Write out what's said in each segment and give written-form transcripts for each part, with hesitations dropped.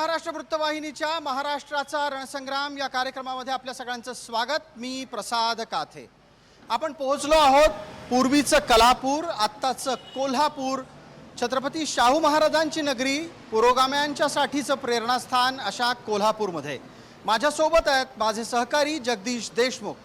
महाराष्ट्र वृत्तवाहिनीच्या महाराष्ट्राचा रणसंग्राम या कार्यक्रमामध्ये आपल्या सगळ्यांचं स्वागत। मी प्रसाद काथे। आपण पोहोचलो आहोत पूर्वीचं कलापूर, आत्ताचं कोल्हापूर, छत्रपती शाहू महाराजांची नगरी, पुरोगाम्यांच्यासाठीचं प्रेरणास्थान अशा कोल्हापूरमध्ये। माझ्यासोबत आहेत माझे सहकारी जगदीश देशमुख।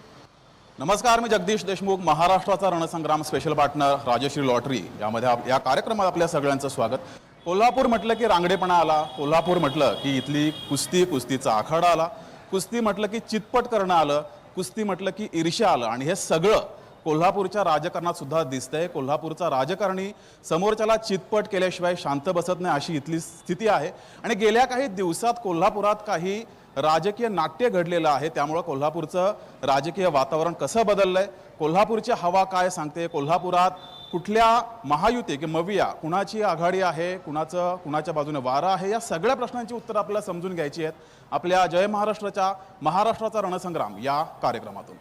नमस्कार, मी जगदीश देशमुख। महाराष्ट्राचा रणसंग्राम स्पेशल पार्टनर राजश्री लॉटरी यामध्ये या कार्यक्रमात आपल्या सगळ्यांचं स्वागत। कोल्हापूर म्हटलं की रांगडेपणा आला, कोल्हापूर म्हटलं की इथली कुस्तीचा आखाडा आला, कुस्ती म्हटलं की चितपट करणं आलं, कुस्ती म्हटलं की ईर्ष्या आलं आणि हे सगळं कोल्हापूरच्या राजकारणात सुद्धा दिसतंय। कोल्हापूरचा राजकारणी समोरच्याला चितपट केल्याशिवाय शांत बसत नाही अशी इथली स्थिती आहे आणि गेल्या काही दिवसात कोल्हापुरात काही राजकीय नाट्य घडलेलं आहे। त्यामुळे कोल्हापूरचं राजकीय वातावरण कसं बदललंय, कोल्हापूरची हवा काय सांगते, कोल्हापुरात कुठल्या महायुती की मविया कुणाची आघाडी आहे, कुणाच्या बाजूने वारा आहे, या सगळ्या प्रश्नांची उत्तरं आपल्याला समजून घ्यायची आहेत आपल्या जय महाराष्ट्राच्या महाराष्ट्राचा रणसंग्राम या कार्यक्रमातून।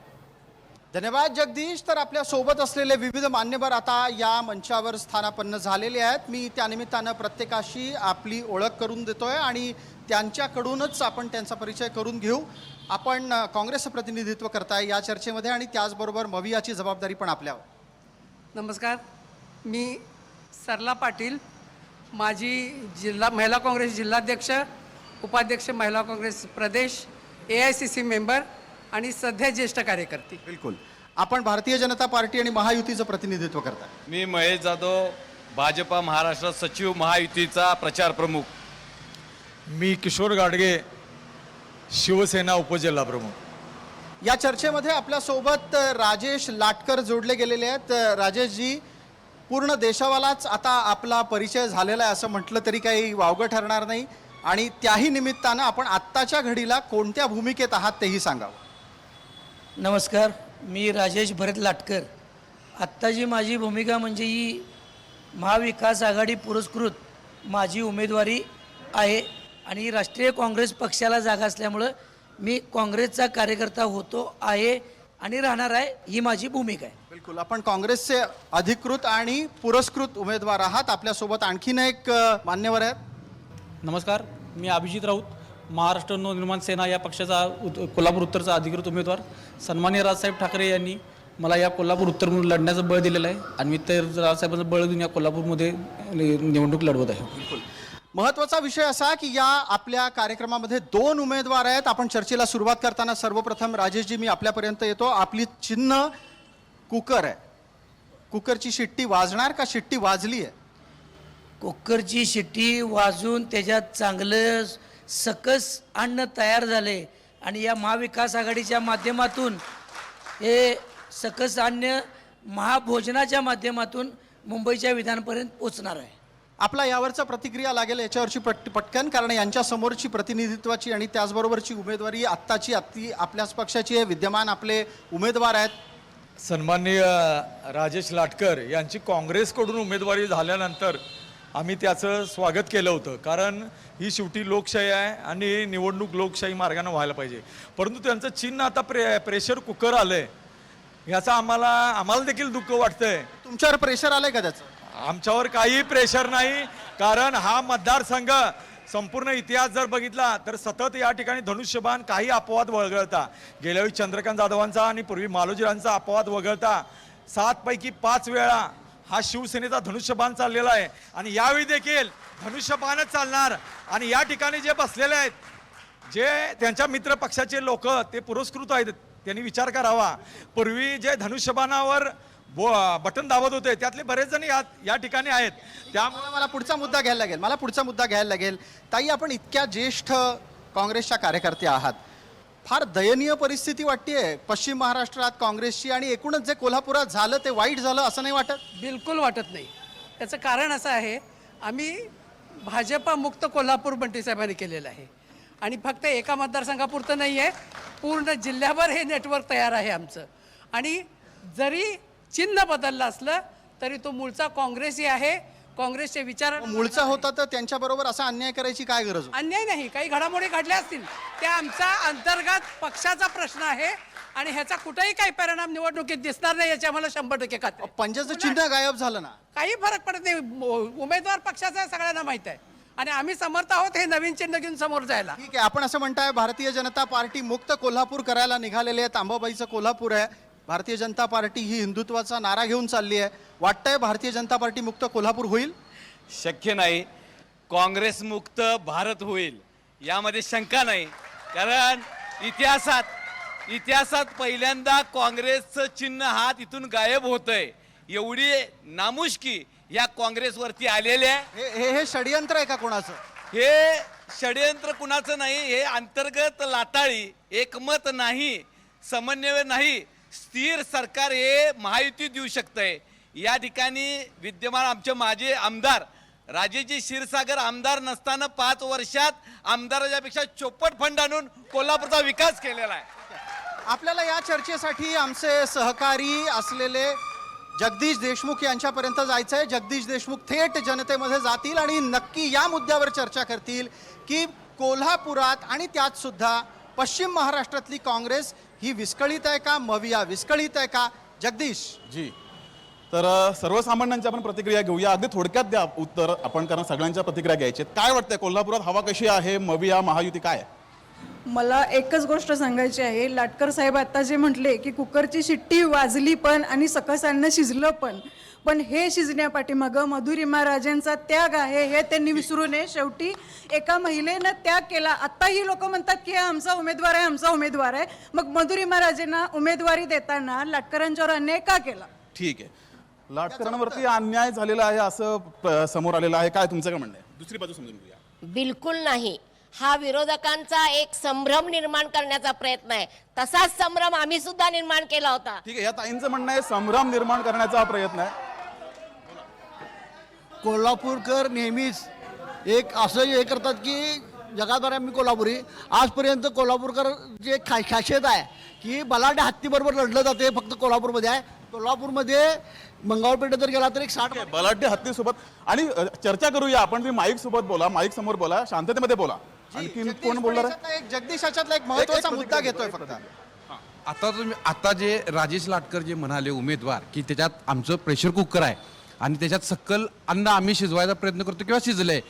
धन्यवाद जगदीश। तर आपल्या सोबत असलेले विविध मान्यवर आता या मंचावर स्थानापन्न झालेले आहेत। मी त्यानिमित्तानं प्रत्येकाशी आपली ओळख करून देतोय आणि त्यांच्याकडूनच आपण त्यांचा परिचय करून घेऊ। आपण काँग्रेसचं प्रतिनिधित्व करताय या चर्चेमध्ये आणि त्याचबरोबर मवियाची जबाबदारी पण आपल्यावर। नमस्कार, मी सरला पाटील, माजी महिला काँग्रेस जिल्हाध्यक्ष, उपाध्यक्ष महिला काँग्रेस प्रदेश, AICC मेंबर आणि सध्या ज्येष्ठ कार्यकर्ती। बिलकुल। आपण भारतीय जनता पार्टी आणि महायुतीचं प्रतिनिधित्व करताय। मी महेश जाधव, भाजपा महाराष्ट्र सचिव, महायुतीचा प्रचार प्रमुख। मी किशोर गाडगे, शिवसेना उपजिल्हा प्रमुख। या चर्चेमध्ये आपल्यासोबत राजेश लाटकर जोडले गेलेले आहेत। राजेश जी, पूर्ण देशावालाच आता आपला परिचय झालेला आहे असं म्हटलं तरी काही वावगं ठरणार नाही आणि त्याही निमित्तानं आपण आत्ताच्या घडीला कोणत्या भूमिकेत आहात तेही सांगावं। नमस्कार, मी राजेश भरत लाटकर। आत्ताची माझी भूमिका म्हणजे ही महाविकास आघाडी पुरस्कृत माझी उमेदवारी आहे आणि राष्ट्रीय काँग्रेस पक्षाला जागा असल्यामुळं मी काँग्रेसचा कार्यकर्ता होतो आहे आणि राहणार आहे, ही माझी भूमिका आहे। बिलकुल, आपण काँग्रेसचे अधिकृत आणि पुरस्कृत उमेदवार आहात। आपल्यासोबत आणखीन एक मान्यवर आहेत। नमस्कार, मी अभिजित राऊत, महाराष्ट्र नवनिर्माण सेना या पक्षाचा कोल्हापूर उत्तरचा अधिकृत उमेदवार। सन्माननीय राजसाहेब ठाकरे यांनी मला या कोल्हापूर उत्तरमधून लढण्याचं बळ दिलेलं आहे आणि मी तर राजसाहेबांचं बळ देऊन या कोल्हापूरमध्ये निवडणूक लढवत आहे। बिलकुल। महत्त्वाचा विषय असा की या आपल्या कार्यक्रमामध्ये दोन उमेदवार आहेत। आपण चर्चेला सुरुवात करताना सर्वप्रथम राजेशजी मी आपल्यापर्यंत येतो। आपली चिन्ह कुकर आहे, कुकरची शिट्टी वाजणार का शिट्टी वाजली आहे? कुकरची शिट्टी वाजून त्याच्यात चांगलं सकस अन्न तयार झाले आणि या महाविकास आघाडीच्या माध्यमातून हे सकस अन्न महाभोजनाच्या माध्यमातून मुंबईच्या विधानपर्यंत पोचणार आहे। आपला यावरचा प्रतिक्रिया लागेल याच्यावरची पटकन, कारण यांच्या समोरची प्रतिनिधित्वाची आणि त्याचबरोबरची उमेदवारी आत्ताची आपल्याच पक्षाची आहे, विद्यमान आपले उमेदवार आहेत। सन्माननीय राजेश लाटकर यांची काँग्रेसकडून उमेदवारी झाल्यानंतर आम्ही त्याचं स्वागत केलं होतं, कारण ही शेवटी लोकशाही आहे आणि निवडणूक लोकशाही मार्गाने व्हायला पाहिजे। परंतु त्यांचं चिन्ह आता प्रेशर कुकर आलं आहे, याचा आम्हाला देखील दुःख वाटतंय। तुमच्यावर प्रेशर आलंय का त्याचं? आमच्यावर काही प्रेशर नाही, कारण हा मतदारसंघ संपूर्ण इतिहास जर बघितला तर सतत या ठिकाणी धनुष्यबाण काही अपवाद वगळता, गेल्या वेळी चंद्रकांत जाधवांचा आणि पूर्वी मालोजीरांचा अपवाद वगळता 7 पैकी 5 वेळा हा शिवसेनेचा धनुष्यबाण चाललेला आहे आणि यावेळी देखील धनुष्यबाणच चालणार। आणि या ठिकाणी जे बसलेले आहेत, जे त्यांच्या मित्र पक्षाचे लोक ते पुरस्कृत आहेत, त्यांनी विचार करावा। पूर्वी जे धनुष्यबाणावर बटन दाबत होते त्यातले बरेच जण या ठिकाणी आहेत। त्यामुळे मला पुढचा मुद्दा घ्यायला लागेल। ताई, आपण इतक्या ज्येष्ठ काँग्रेसच्या कार्यकर्त्या आहात, फार दयनीय परिस्थिती वाटतेय पश्चिम महाराष्ट्रात काँग्रेसची आणि एकूणच जे कोल्हापुरात झालं ते वाईट झालं असं नाही वाटत? बिलकुल वाटत नाही। त्याचं कारण असं आहे, आम्ही भाजपा मुक्त कोल्हापूर बंटी साहेबांनी केलेलं आहे आणि फक्त एका मतदारसंघापुरतं नाही आहे, पूर्ण जिल्ह्याभर हे नेटवर्क तयार आहे आमचं। आणि जरी चिन्ह बदललं असलं तरी तो मूळचा काँग्रेसी आहे, काँग्रेसचे विचार मूळचा होता तर त्यांच्याबरोबर असा अन्याय करायची काय गरज? अन्याय नाही, काही घडामोडी घडल्या असतील त्या आमचा अंतर्गत पक्षाचा प्रश्न आहे आणि ह्याचा कुठेही काही परिणाम निवडणुकीत दिसणार नाही याची आम्हाला 100% खात्री। पंजाचं चिन्ह गायब झालं ना, काही फरक पडत नाही, उमेदवार पक्षाचा सगळ्यांना माहित आहे। आणि आम्ही समर्थ आहोत हे नवीन चिन्ह घेऊन समोर जायला. ठीक आहे, आपण असं म्हणताय भारतीय जनता पार्टी मुक्त कोल्हापूर करायला निघालेले आहे. तांबाबाईचं कोल्हापूर आहे. भारतीय जनता पार्टी ही हिंदुत्वाचा नारा घेऊन चालली आहे. वाटतंय भारतीय जनता पार्टी मुक्त कोल्हापूर होईल? शक्य नाही. काँग्रेस मुक्त भारत होईल यामध्ये शंका नाही. कारण इतिहासात पहिल्यांदा काँग्रेसचं चिन्ह हा तिथून गायब होतंय. एवढी नामुष्की या काँग्रेसवरती आलेली आहे. हे षडयंत्र आहे का कोणाचं? हे षडयंत्र कुणाचं नाही. हे अंतर्गत लाताळी, एकमत नाही, समन्वय नाही. स्थिर सरकार हे महायुती देऊ शकतंय. या ठिकाणी विद्यमान आमचे माजी आमदार राजेजी क्षीरसागर आमदार नसताना 5 वर्षात आमदाराच्यापेक्षा चौपट फंड आणून कोल्हापूरचा विकास केलेला आहे. आपल्याला या चर्चेसाठी आमचे सहकारी असलेले जगदीश देशमुख यांच्यापर्यंत जायचं आहे. जगदीश देशमुख थेट जनतेमध्ये जातील आणि नक्की या मुद्द्यावर चर्चा करतील की कोल्हापुरात आणि त्यात सुद्धा पश्चिम महाराष्ट्रातली काँग्रेस ही विस्कळीत आहे का, मविया विस्कळीत आहे का? जगदीश जी, तर सर्वसामान्यांच्या आपण प्रतिक्रिया घेऊया. अगदी थोडक्यात द्या उत्तर आपण, कारण सगळ्यांच्या प्रतिक्रिया घ्यायच्या आहेत. काय वाटतंय कोल्हापुरात हवा कशी आहे? मविया महायुती काय आहे? मला एकच गोष्ट सांगायची आहे. लाटकर साहेब आता जे म्हटले की कुकरची शिट्टी वाजली पण आणि सकस अन्न शिजलं पण हे शिजण्यापाठीमागं मधुरिमा राजेंचा त्याग आहे हे त्यांनी विसरू नये. शेवटी एका महिलेनं त्याग केला. आता ही लोक म्हणतात की हा आमचा उमेदवार आहे, आमचा उमेदवार आहे. मग मधुरिमा राजेंना उमेदवारी देताना लाटकरांच्यावर अन्याय का केला? ठीक आहे, लाटकरांवरती अन्याय झालेला आहे असं समोर आलेलं आहे. काय तुमचं काय म्हणणं आहे? दुसरी बाजू समजून घेऊया. बिलकुल नाही. हा विरोधकांचा एक संभ्रम निर्माण करण्याचा प्रयत्न आहे. तसाच संभ्रम आम्ही सुद्धा निर्माण केला होता. ठीक आहे, या ताईंचं म्हणणं आहे संभ्रम निर्माण करण्याचा हा प्रयत्न आहे. कोल्हापूरकर नेहमीच एक असं हे करतात की जगात आम्ही कोल्हापुरी. आजपर्यंत कोल्हापूरकर जे खासियत आहे की बलाढ्य हत्तीबरोबर लढलं जाते फक्त कोल्हापूरमध्ये आहे. कोल्हापूरमध्ये मंगळपेठेत जर गेला तर एक 60 बलाढ्य हत्तीसोबत आणि चर्चा करूया आपण. तुम्ही माईक सोबत बोला, माईक समोर बोला, शांततेमध्ये बोला. आणखी कोण बोलणार आहे? जगदीश याच्यातला एक महत्वाचा मुद्दा घेतोय फक्त. आता जे राजेश लाटकर जे म्हणाले उमेदवार की त्याच्यात आमचं प्रेशर कुकर आहे आणि त्याच्यात सक्कल अन्न आम्ही शिजवायचा प्रयत्न करतो किंवा शिजलंय.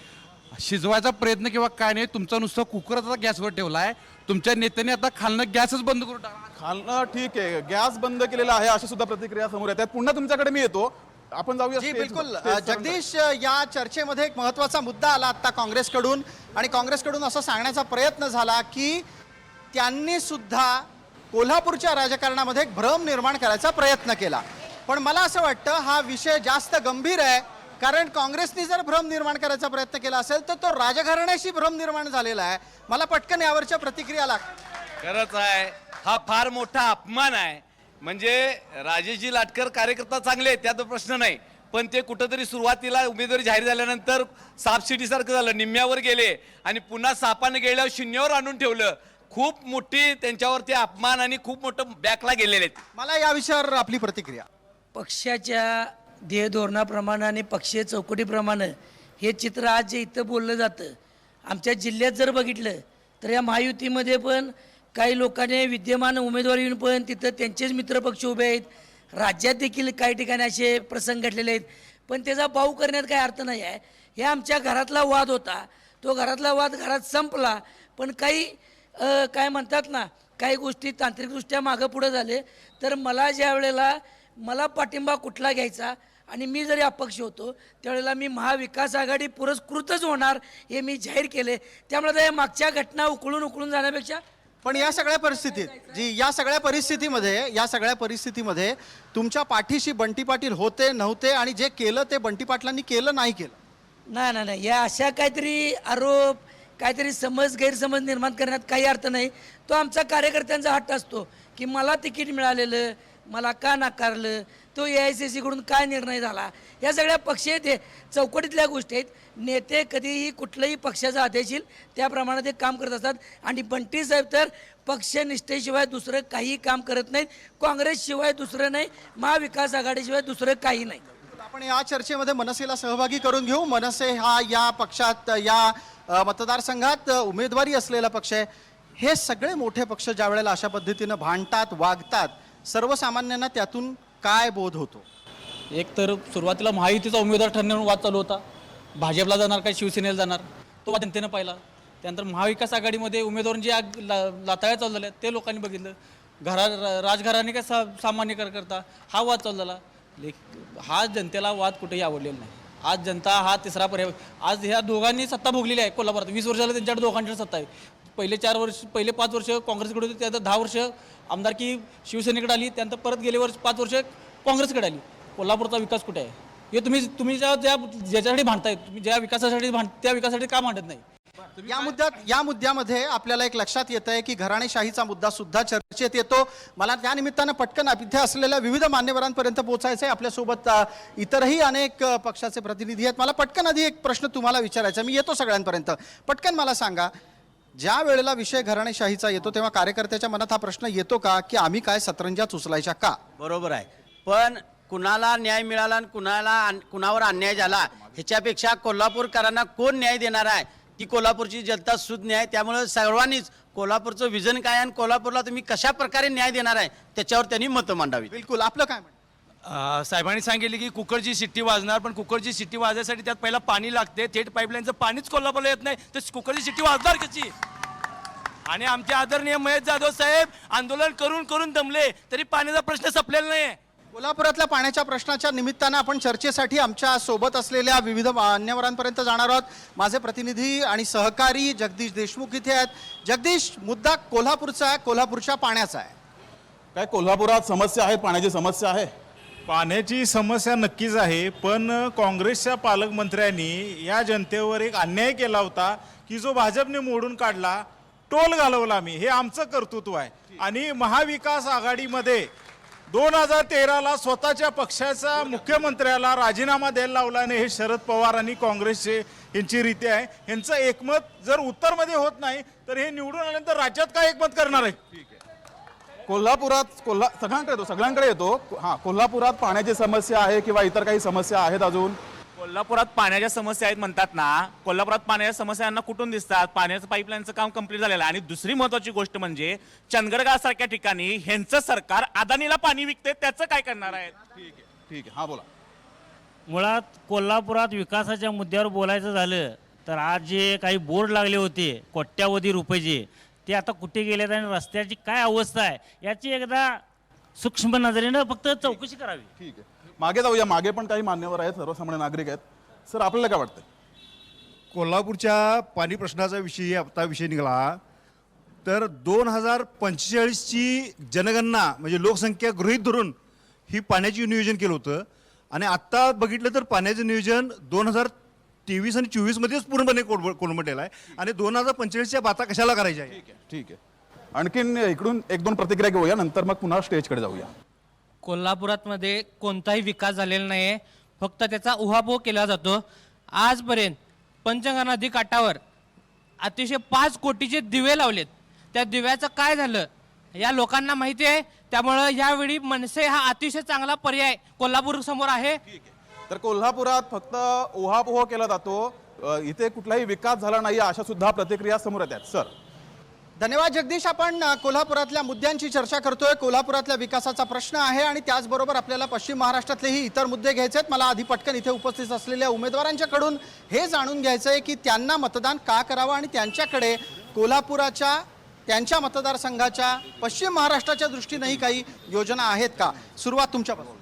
शिजवायचा प्रयत्न किंवा काय नाही, तुमचा नुसतं कुकर आता गॅसवर ठेवला आहे. तुमच्या नेत्याने आता खालनं गॅसच बंद करून टाकला. खालनं ठीक आहे, गॅस बंद केलेला आहे अशी सुद्धा प्रतिक्रिया समोर येतात. पुन्हा तुमच्याकडे मी येतो. आपण जाऊया जी स्टेजवर. बिलकुल. स्टेजवर. जगदीश, या चर्चेमध्ये एक महत्वाचा मुद्दा आला आता काँग्रेसकडून आणि काँग्रेसकडून असं सांगण्याचा प्रयत्न झाला की त्यांनी सुद्धा कोल्हापूरच्या राजकारणामध्ये एक भ्रम निर्माण करायचा प्रयत्न केला. पण मला असं वाटतं हा विषय जास्त गंभीर आहे. कारण काँग्रेसने जर भ्रम निर्माण करायचा प्रयत्न केला असेल तर तो राजघराण्याशी भ्रम निर्माण झालेला आहे. मला पटकन यावरच्या प्रतिक्रिया खरंच आहे, हा फार मोठा अपमान आहे. म्हणजे राजेशजी लाटकर कार्यकर्ता चांगले आहेत, त्यात प्रश्न नाही. पण ते कुठंतरी सुरुवातीला उमेदवारी जाहीर झाल्यानंतर सापशिडीसारखं झालं, निम्म्यावर गेले आणि पुन्हा सापाने गेल्यावर शून्यावर आणून ठेवलं. खूप मोठी त्यांच्यावरती अपमान आणि खूप मोठं बॅकला गेलेले आहेत. मला या विषयावर आपली प्रतिक्रिया. पक्षाच्या ध्येय धोरणाप्रमाणे आणि पक्षीय चौकटीप्रमाणे हे चित्र आज जे इथं बोललं जातं, आमच्या जिल्ह्यात जर बघितलं तर या महायुतीमध्ये पण काही लोकांनी विद्यमान उमेदवार येऊन पण तिथं त्यांचेच मित्रपक्ष उभे आहेत. राज्यात देखील काही ठिकाणी असे प्रसंग घडलेले आहेत. पण त्याचा पाऊ करण्यात काही अर्थ नाही आहे. हे आमच्या घरातला वाद होता, तो घरातला वाद घरात संपला. पण काही काय म्हणतात ना, काही गोष्टी तांत्रिकदृष्ट्या मागं पुढं झाले. तर मला ज्या वेळेला मला पाठिंबा कुठला घ्यायचा आणि मी जरी अपक्ष होतो त्यावेळेला मी महाविकास आघाडी पुरस्कृतच होणार हे मी जाहीर केले. त्यामुळे या मागच्या घटना उकळून जाण्यापेक्षा. पण या सगळ्या परिस्थितीमध्ये तुमच्या पाठीशी बंटी पाटील होते नव्हते आणि जे केलं ते बंटी पाटलांनी केलं नाही केलं? नाही, या अशा काहीतरी आरोप, काहीतरी गैरसमज निर्माण करण्यात काही अर्थ नाही. तो आमचा कार्यकर्त्यांचा हट्ट असतो की मला तिकीट मिळालेलं, मला का नाकारलं, तो AICC कडून काय निर्णय झाला, या सगळ्या पक्षीय ते चौकटीतल्या गोष्टी आहेत. नेते कधीही कुठल्याही पक्षाचा आदेश येईल त्याप्रमाणे ते काम करत असतात. आणि बंटी साहेब तर पक्षनिष्ठेशिवाय दुसरं काही काम करत नाहीत. काँग्रेसशिवाय दुसरं नाही, महाविकास आघाडीशिवाय दुसरं काही नाही. आपण या चर्चेमध्ये मनसेला सहभागी करून घेऊ. मनसे हा या पक्षात, या मतदारसंघात उमेदवारी असलेला पक्ष आहे. हे सगळे मोठे पक्ष ज्या वेळेला अशा पद्धतीनं भांडतात, वागतात, सर्वसामान्यांना त्यातून काय बोध होतो? एक तर सुरुवातीला महायुतीचा उमेदवार ठरण्यावरून वाद चालू होता. भाजपला जाणार काय शिवसेनेला जाणार, तो वाद जनतेनं पाहिला. त्यानंतर महाविकास आघाडीमध्ये उमेदवारांची लाताळ्या चालू झाल्या ते लोकांनी बघितलं. राजघराने काय सामान्य करता हा वाद चालू झाला. हा जनतेला वाद कुठेही आवडलेला नाही. आज जनता हा तिसरा पर्याय. आज ह्या दोघांनी सत्ता भोगलेली आहे कोल्हापुरात. 20 वर्षाला त्यांच्याकडे दोघांची सत्ता आहे. पहिले 5 वर्ष काँग्रेसकडे होते, त्यानंतर 10 वर्ष आमदारकी शिवसेनेकडे आली, त्यानंतर परत गेले 5 वर्ष काँग्रेसकडे आली. कोल्हापूरचा विकास कुठे आहे हे तुम्ही ज्याच्यासाठी भांडताय, तुम्ही ज्या विकासासाठी त्या विकासासाठी का भांडत नाही? या मुद्द्यामध्ये आपल्याला एक लक्षात येत आहे की घराणेशाहीचा मुद्दा सुद्धा चर्चेत येतो. मला त्या निमित्तानं पटकन इथे असलेल्या विविध मान्यवरांपर्यंत पोहोचायचं आहे. आपल्यासोबत इतरही अनेक पक्षाचे प्रतिनिधी आहेत. मला पटकन आधी एक प्रश्न तुम्हाला विचारायचा, मी येतो सगळ्यांपर्यंत. पटकन मला सांगा, ज्या वेळेला विषय घराणेशाहीचा येतो तेव्हा कार्यकर्त्याच्या मनात हा प्रश्न येतो का की आम्ही काय सतरंजा उचलायच्या का? बरोबर आहे, पण कुणाला न्याय मिळाला आणि कुणावर अन्याय झाला ह्याच्यापेक्षा कोल्हापूरकरांना कोण न्याय देणार आहे ती कोल्हापूरची जनता सुज्ञ आहे. त्यामुळे सर्वांनीच कोल्हापूरचं विजन काय आणि कोल्हापूरला तुम्ही कशा प्रकारे न्याय देणार आहे त्याच्यावर त्यांनी मतं मांडावी. बिलकुल, आपलं काय म्हणणं? साहेबांनी सांगितले की कुकरची शिट्टी वाजणार, पण कुकरची शिट्टी वाजण्यासाठी त्यात पहिला पाणी लागते. थेट पाईपलाईनचं पाणीच कोल्हापूरला येत नाही तर कुकरची शिट्टी वाजणार कशी? आणि आमचे आदरणीय महेश जाधव साहेब आंदोलन करून करून दमले तरी पाण्याचा प्रश्न संपलेला नाही. कोल्हापुरातल्या पाण्याच्या प्रश्नाच्या निमित्तानं आपण चर्चेसाठी आमच्या सोबत असलेल्या विविध मान्यवरांपर्यंत जाणार आहोत. माझे प्रतिनिधी आणि सहकारी जगदीश देशमुख इथे आहेत. जगदीश, मुद्दा कोल्हापूरचा आहे, कोल्हापूरच्या पाण्याचा आहे. काय कोल्हापुरात समस्या आहे, पाण्याची समस्या आहे? पाण्याची समस्या नक्कीच आहे, पण काँग्रेसच्या पालकमंत्र्यांनी या जनतेवर एक अन्याय केला होता की जो भाजपने मोडून काढला, टोल घालवला मी, हे आमचं कर्तृत्व आहे. आणि महाविकास आघाडीमध्ये 2013ला स्वतःच्या पक्षाच्या मुख्यमंत्र्याला राजीनामा द्यायला लावला आणि हे शरद पवार आणि काँग्रेसचे यांची रीती आहे. यांचं एकमत जर उत्तरमध्ये होत नाही तर हे निवडून आल्यानंतर राज्यात काय एकमत करणार आहे? कोल्हापुरात सगळ्यांकडे येतो. हां, कोल्हापुरात पाण्याची समस्या आहे किंवा इतर काही समस्या आहेत अजून? कोल्हापुरात पाण्याच्या समस्या आहेत म्हणतात ना, कोल्हापुरात पाण्याच्या समस्यांना कुठून दिसतात? पाण्याचं पाईपलाईनचं काम कंप्लीट झालेलं आहे. आणि दुसरी महत्वाची गोष्ट म्हणजे चंदगडगाव सारख्या ठिकाणी ह्यांचं सरकार अदानीला पाणी विकते, त्याचं काय करणार आहे? ठीक आहे, हां बोला. मुळात कोल्हापुरात विकासाच्या मुद्द्यावर बोलायचं झालं तर आज जे काही बोर्ड लागले होते कोट्यावधी रुपयाचे, ते आता कुठे गेलेत आणि रस्त्याची काय अवस्था आहे याची एकदा सूक्ष्म नजरेनं फक्त चौकशी करावी. ठीक आहे, मागे जाऊया. मागे पण काही मान्यवर आहेत, सर्वसामान्य नागरिक आहेत. सर, आपल्याला काय वाटतं? कोल्हापूरच्या पाणी प्रश्नाचा विषय निघाला तर 2045ची जनगणना म्हणजे लोकसंख्या गृहीत धरून ही पाण्याची नियोजन केलं होतं. आणि आत्ता बघितलं तर पाण्याचं नियोजन 2023 आणि 24 मध्येच पूर्णपणे कोलमडलेलं आहे. आणि 2045च्या बाता कशाला करायच्या? ठीक आहे. आणखीन इकडून 1-2 प्रतिक्रिया घेऊया, नंतर मग पुन्हा स्टेजकडे जाऊया. कोल्हापुरातमध्ये कोणताही विकास झालेला नाही आहे, फक्त त्याचा उहापोह केला जातो. आजपर्यंत पंचगंगा नदी काठावर अतिशय 5 कोटीचे दिवे लावलेत. त्या दिव्याचं काय झालं या लोकांना माहिती आहे. त्यामुळं यावेळी मनसे हा अतिशय चांगला पर्याय कोल्हापूर समोर आहे. तर कोल्हापुरात फक्त उहापोह केला जातो, इथे कुठलाही विकास झाला नाही अशा सुद्धा प्रतिक्रिया समोर येतात. सर, धन्यवाद जगदीश. आपण कोल्हापुरातल्या मुद्द्यांची चर्चा करतोय. कोल्हापुरातल्या विकासाचा प्रश्न आहे आणि त्याचबरोबर आपल्याला पश्चिम महाराष्ट्रातलेही इतर मुद्दे घ्यायचे आहेत. मला आधी पटकन इथे उपस्थित असलेल्या उमेदवारांच्याकडून हे जाणून घ्यायचं आहे की त्यांना मतदान का करावं आणि त्यांच्याकडे कोल्हापुराच्या त्यांच्या मतदारसंघाच्या पश्चिम महाराष्ट्राच्या दृष्टीनेही काही योजना आहेत का? सुरुवात तुमच्यापासून.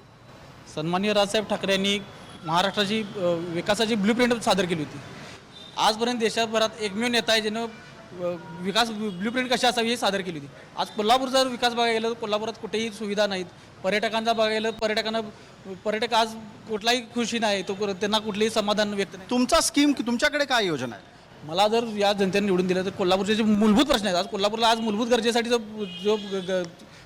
सन्माननीय राजसाहेब ठाकरे यांनी महाराष्ट्राची विकासाची ब्ल्यूप्रिंट सादर केली होती. आजपर्यंत देशभरात एकमेव नेता आहे ज्यानं विकास ब्ल्यूप्रिंट कशी असावी हे सादर केली होती. आज कोल्हापूरचा विकास बघायला गेलं तर कोल्हापुरात कुठेही सुविधा नाहीत. पर्यटकांचा बघायला गेलं पर्यटक आज कुठलाही खुशी नाही, तो त्यांना कुठलेही समाधान व्यक्त नाही. तुमचा स्कीम, तुमच्याकडे काय योजना आहे? मला जर या जनतेने निवडून दिलं तर कोल्हापूरचे जे मूलभूत प्रश्न आहेत, आज कोल्हापूरला आज मूलभूत गरजेसाठी जो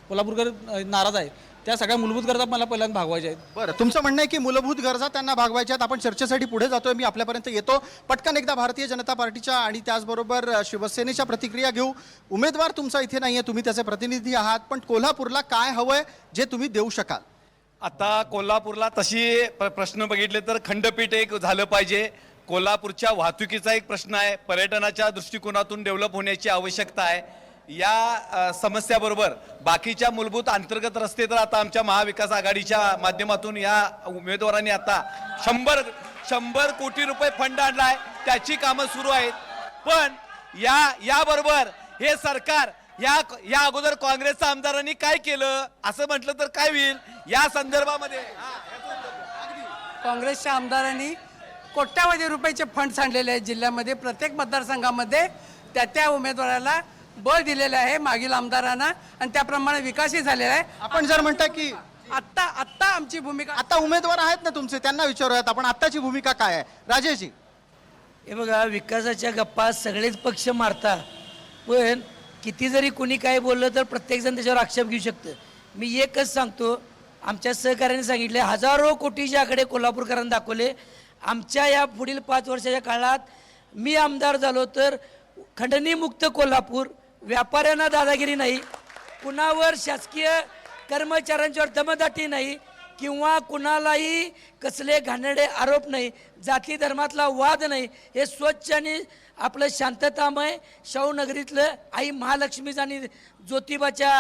कोल्हापूरकर नाराज आहे त्या सगळ्या मूलभूत गरजा मला पहिल्यांदा भागवायच्या आहेत. बरं, तुमचं म्हणणं आहे की मूलभूत गरजा त्यांना भागवायच्या आहेत. आपण चर्चेसाठी पुढे जातोय, मी आपल्यापर्यंत येतो. पटकन एकदा भारतीय जनता पार्टीच्या आणि त्याचबरोबर शिवसेनेच्या प्रतिक्रिया घेऊ. उमेदवार तुमचा इथे नाही आहे, तुम्ही त्याचे प्रतिनिधी आहात, पण कोल्हापूरला काय हवंय जे तुम्ही देऊ शकाल? आता कोल्हापूरला तशी प्रश्न बघितले तर खंडपीठ एक झालं पाहिजे. कोल्हापूरच्या वाहतुकीचा एक प्रश्न आहे, पर्यटनाच्या दृष्टिकोनातून डेव्हलप होण्याची आवश्यकता आहे. या समस्याबरोबर बाकीच्या मूलभूत अंतर्गत रस्ते तर आता आमच्या महाविकास आघाडीच्या माध्यमातून या उमेदवारांनी आता 100 कोटी रुपये फंड आणला आहे, त्याची कामं सुरू आहेत. पण याबरोबर हे सरकार या अगोदर काँग्रेसच्या आमदारांनी काय केलं असं म्हटलं तर काय होईल या संदर्भामध्ये? काँग्रेसच्या आमदारांनी कोट्यावधी रुपयाचे फंड आणलेले आहेत जिल्ह्यामध्ये. प्रत्येक मतदारसंघामध्ये त्या उमेदवाराला बळ दिलेलं आहे मागील आमदारांना आणि त्याप्रमाणे विकासही झालेला आहे. आपण जर म्हणता की आत्ता आमची भूमिका आता उमेदवार आहेत ना तुमचे, त्यांना विचारूयात आपण आत्ताची भूमिका काय आहे. राजेशजी, हे बघा, विकासाच्या गप्पा सगळेच पक्ष मारता, पण किती जरी कोणी काय बोललं तर प्रत्येकजण त्याच्यावर आक्षेप घेऊ शकतं. मी एकच सांगतो, आमच्या सहकार्याने सांगितले, हजारो कोटीचे आकडे कोल्हापूरकरांना दाखवले. आमच्या या पुढील 5 वर्षाच्या काळात मी आमदार झालो तर खंडणीमुक्त कोल्हापूर, व्यापाऱ्यांना दादागिरी नाही, कुणावर शासकीय कर्मचाऱ्यांच्यावर दमदाटी नाही किंवा कुणालाही कसले घाणेरडे आरोप नाही, जाती धर्मातला वाद नाही, हे स्वच्छ आणि आपलं शांततामय शाहू नगरीतलं आई महालक्ष्मीचं आणि ज्योतिबाच्या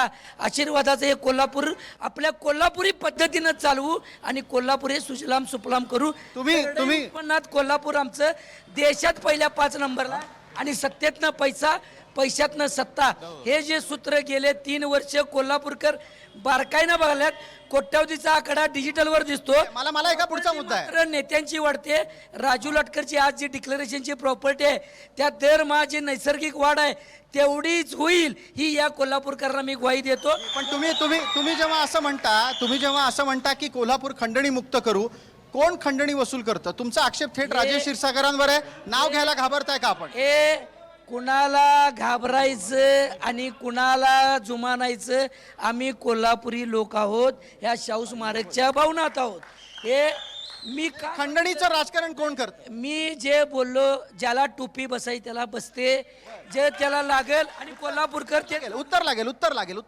आशीर्वादाचं हे कोल्हापूर आपल्या कोल्हापुरी पद्धतीनं चालवू आणि कोल्हापूर हे सुजलाम सुफलाम करू. तुम्ही उत्पन्नात कोल्हापूर आमचं देशात पहिल्या 5 नंबरला आणि सत्तेतनं पैसा, पैशातनं सत्ता, हे जे सूत्र गेले 3 वर्ष कोल्हापूरकर बारकाईनं बघल्यात. कोट्यावधीचा आकडा डिजिटलवर दिसतो. मला एका पुढचा मुद्दा आहे. तर नेत्यांची वाढते. राजू लटकरची आज जी डिक्लरेशनची प्रॉपर्टी आहे त्या दरमहा जी नैसर्गिक वाढ आहे तेवढीच होईल ही या कोल्हापूरकरांना मी ग्वाही देतो. पण तुम्ही जेव्हा असं म्हणता की कोल्हापूर खंडणी मुक्त करू, कोण खंडणी वसूल करतं? तुमचा आक्षेप थेट राजेश क्षीरसागरांवर आहे. नाव घ्यायला घाबरताय का आपण? हे कुणाला घाबरायचं आणि कुणाला जुमानायचं, आम्ही कोल्हापुरी लोक आहोत, ह्या शाहू स्मारकच्या भावनात आहोत. हे मी खंडणीचं राजकारण कोण करतं? मी जे बोललो, ज्याला टोपी बसाई त्याला बसते, जे त्याला लागेल आणि कोल्हापूरकर ते उत्तर लागेल.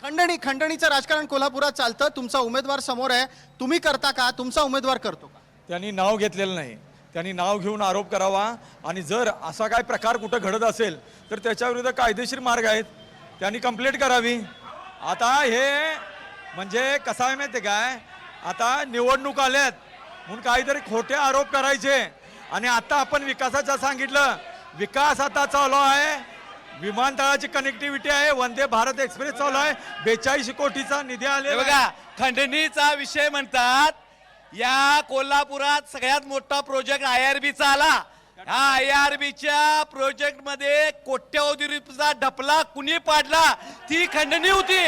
खंडणीचं राजकारण कोल्हापुरात चालतं. तुमचा उमेदवार समोर आहे, तुम्ही करता का? तुमचा उमेदवार करतो का? त्यांनी नाव घेतलेलं नाही, त्यांनी नाव घेऊन आरोप करावा आणि जर असा काय प्रकार कुठं घडत असेल तर त्याच्याविरुद्ध कायदेशीर मार्ग आहेत, त्यांनी कंप्लेंट करावी. आता हे म्हणजे कसं आहे माहिती काय, आता निवडणूक आल्यात म्हणून काहीतरी खोटे आरोप करायचे आणि आता आपण विकासाचं सांगितलं, विकास आता चालू आहे, विमानतळाची कनेक्टिव्हिटी आहे, वंदे भारत एक्सप्रेस चालू आहे, 42 कोटीचा निधी आलेला बघा, खंडणीचा विषय म्हणतात. या कोल्हापुरात सगळ्यात मोठा प्रोजेक्ट IRBचा आला. ह्या IRBच्या प्रोजेक्ट मध्ये कोट्यवधी रुपयाचा ढपला कुणी पाडला? ती खंडणी होती.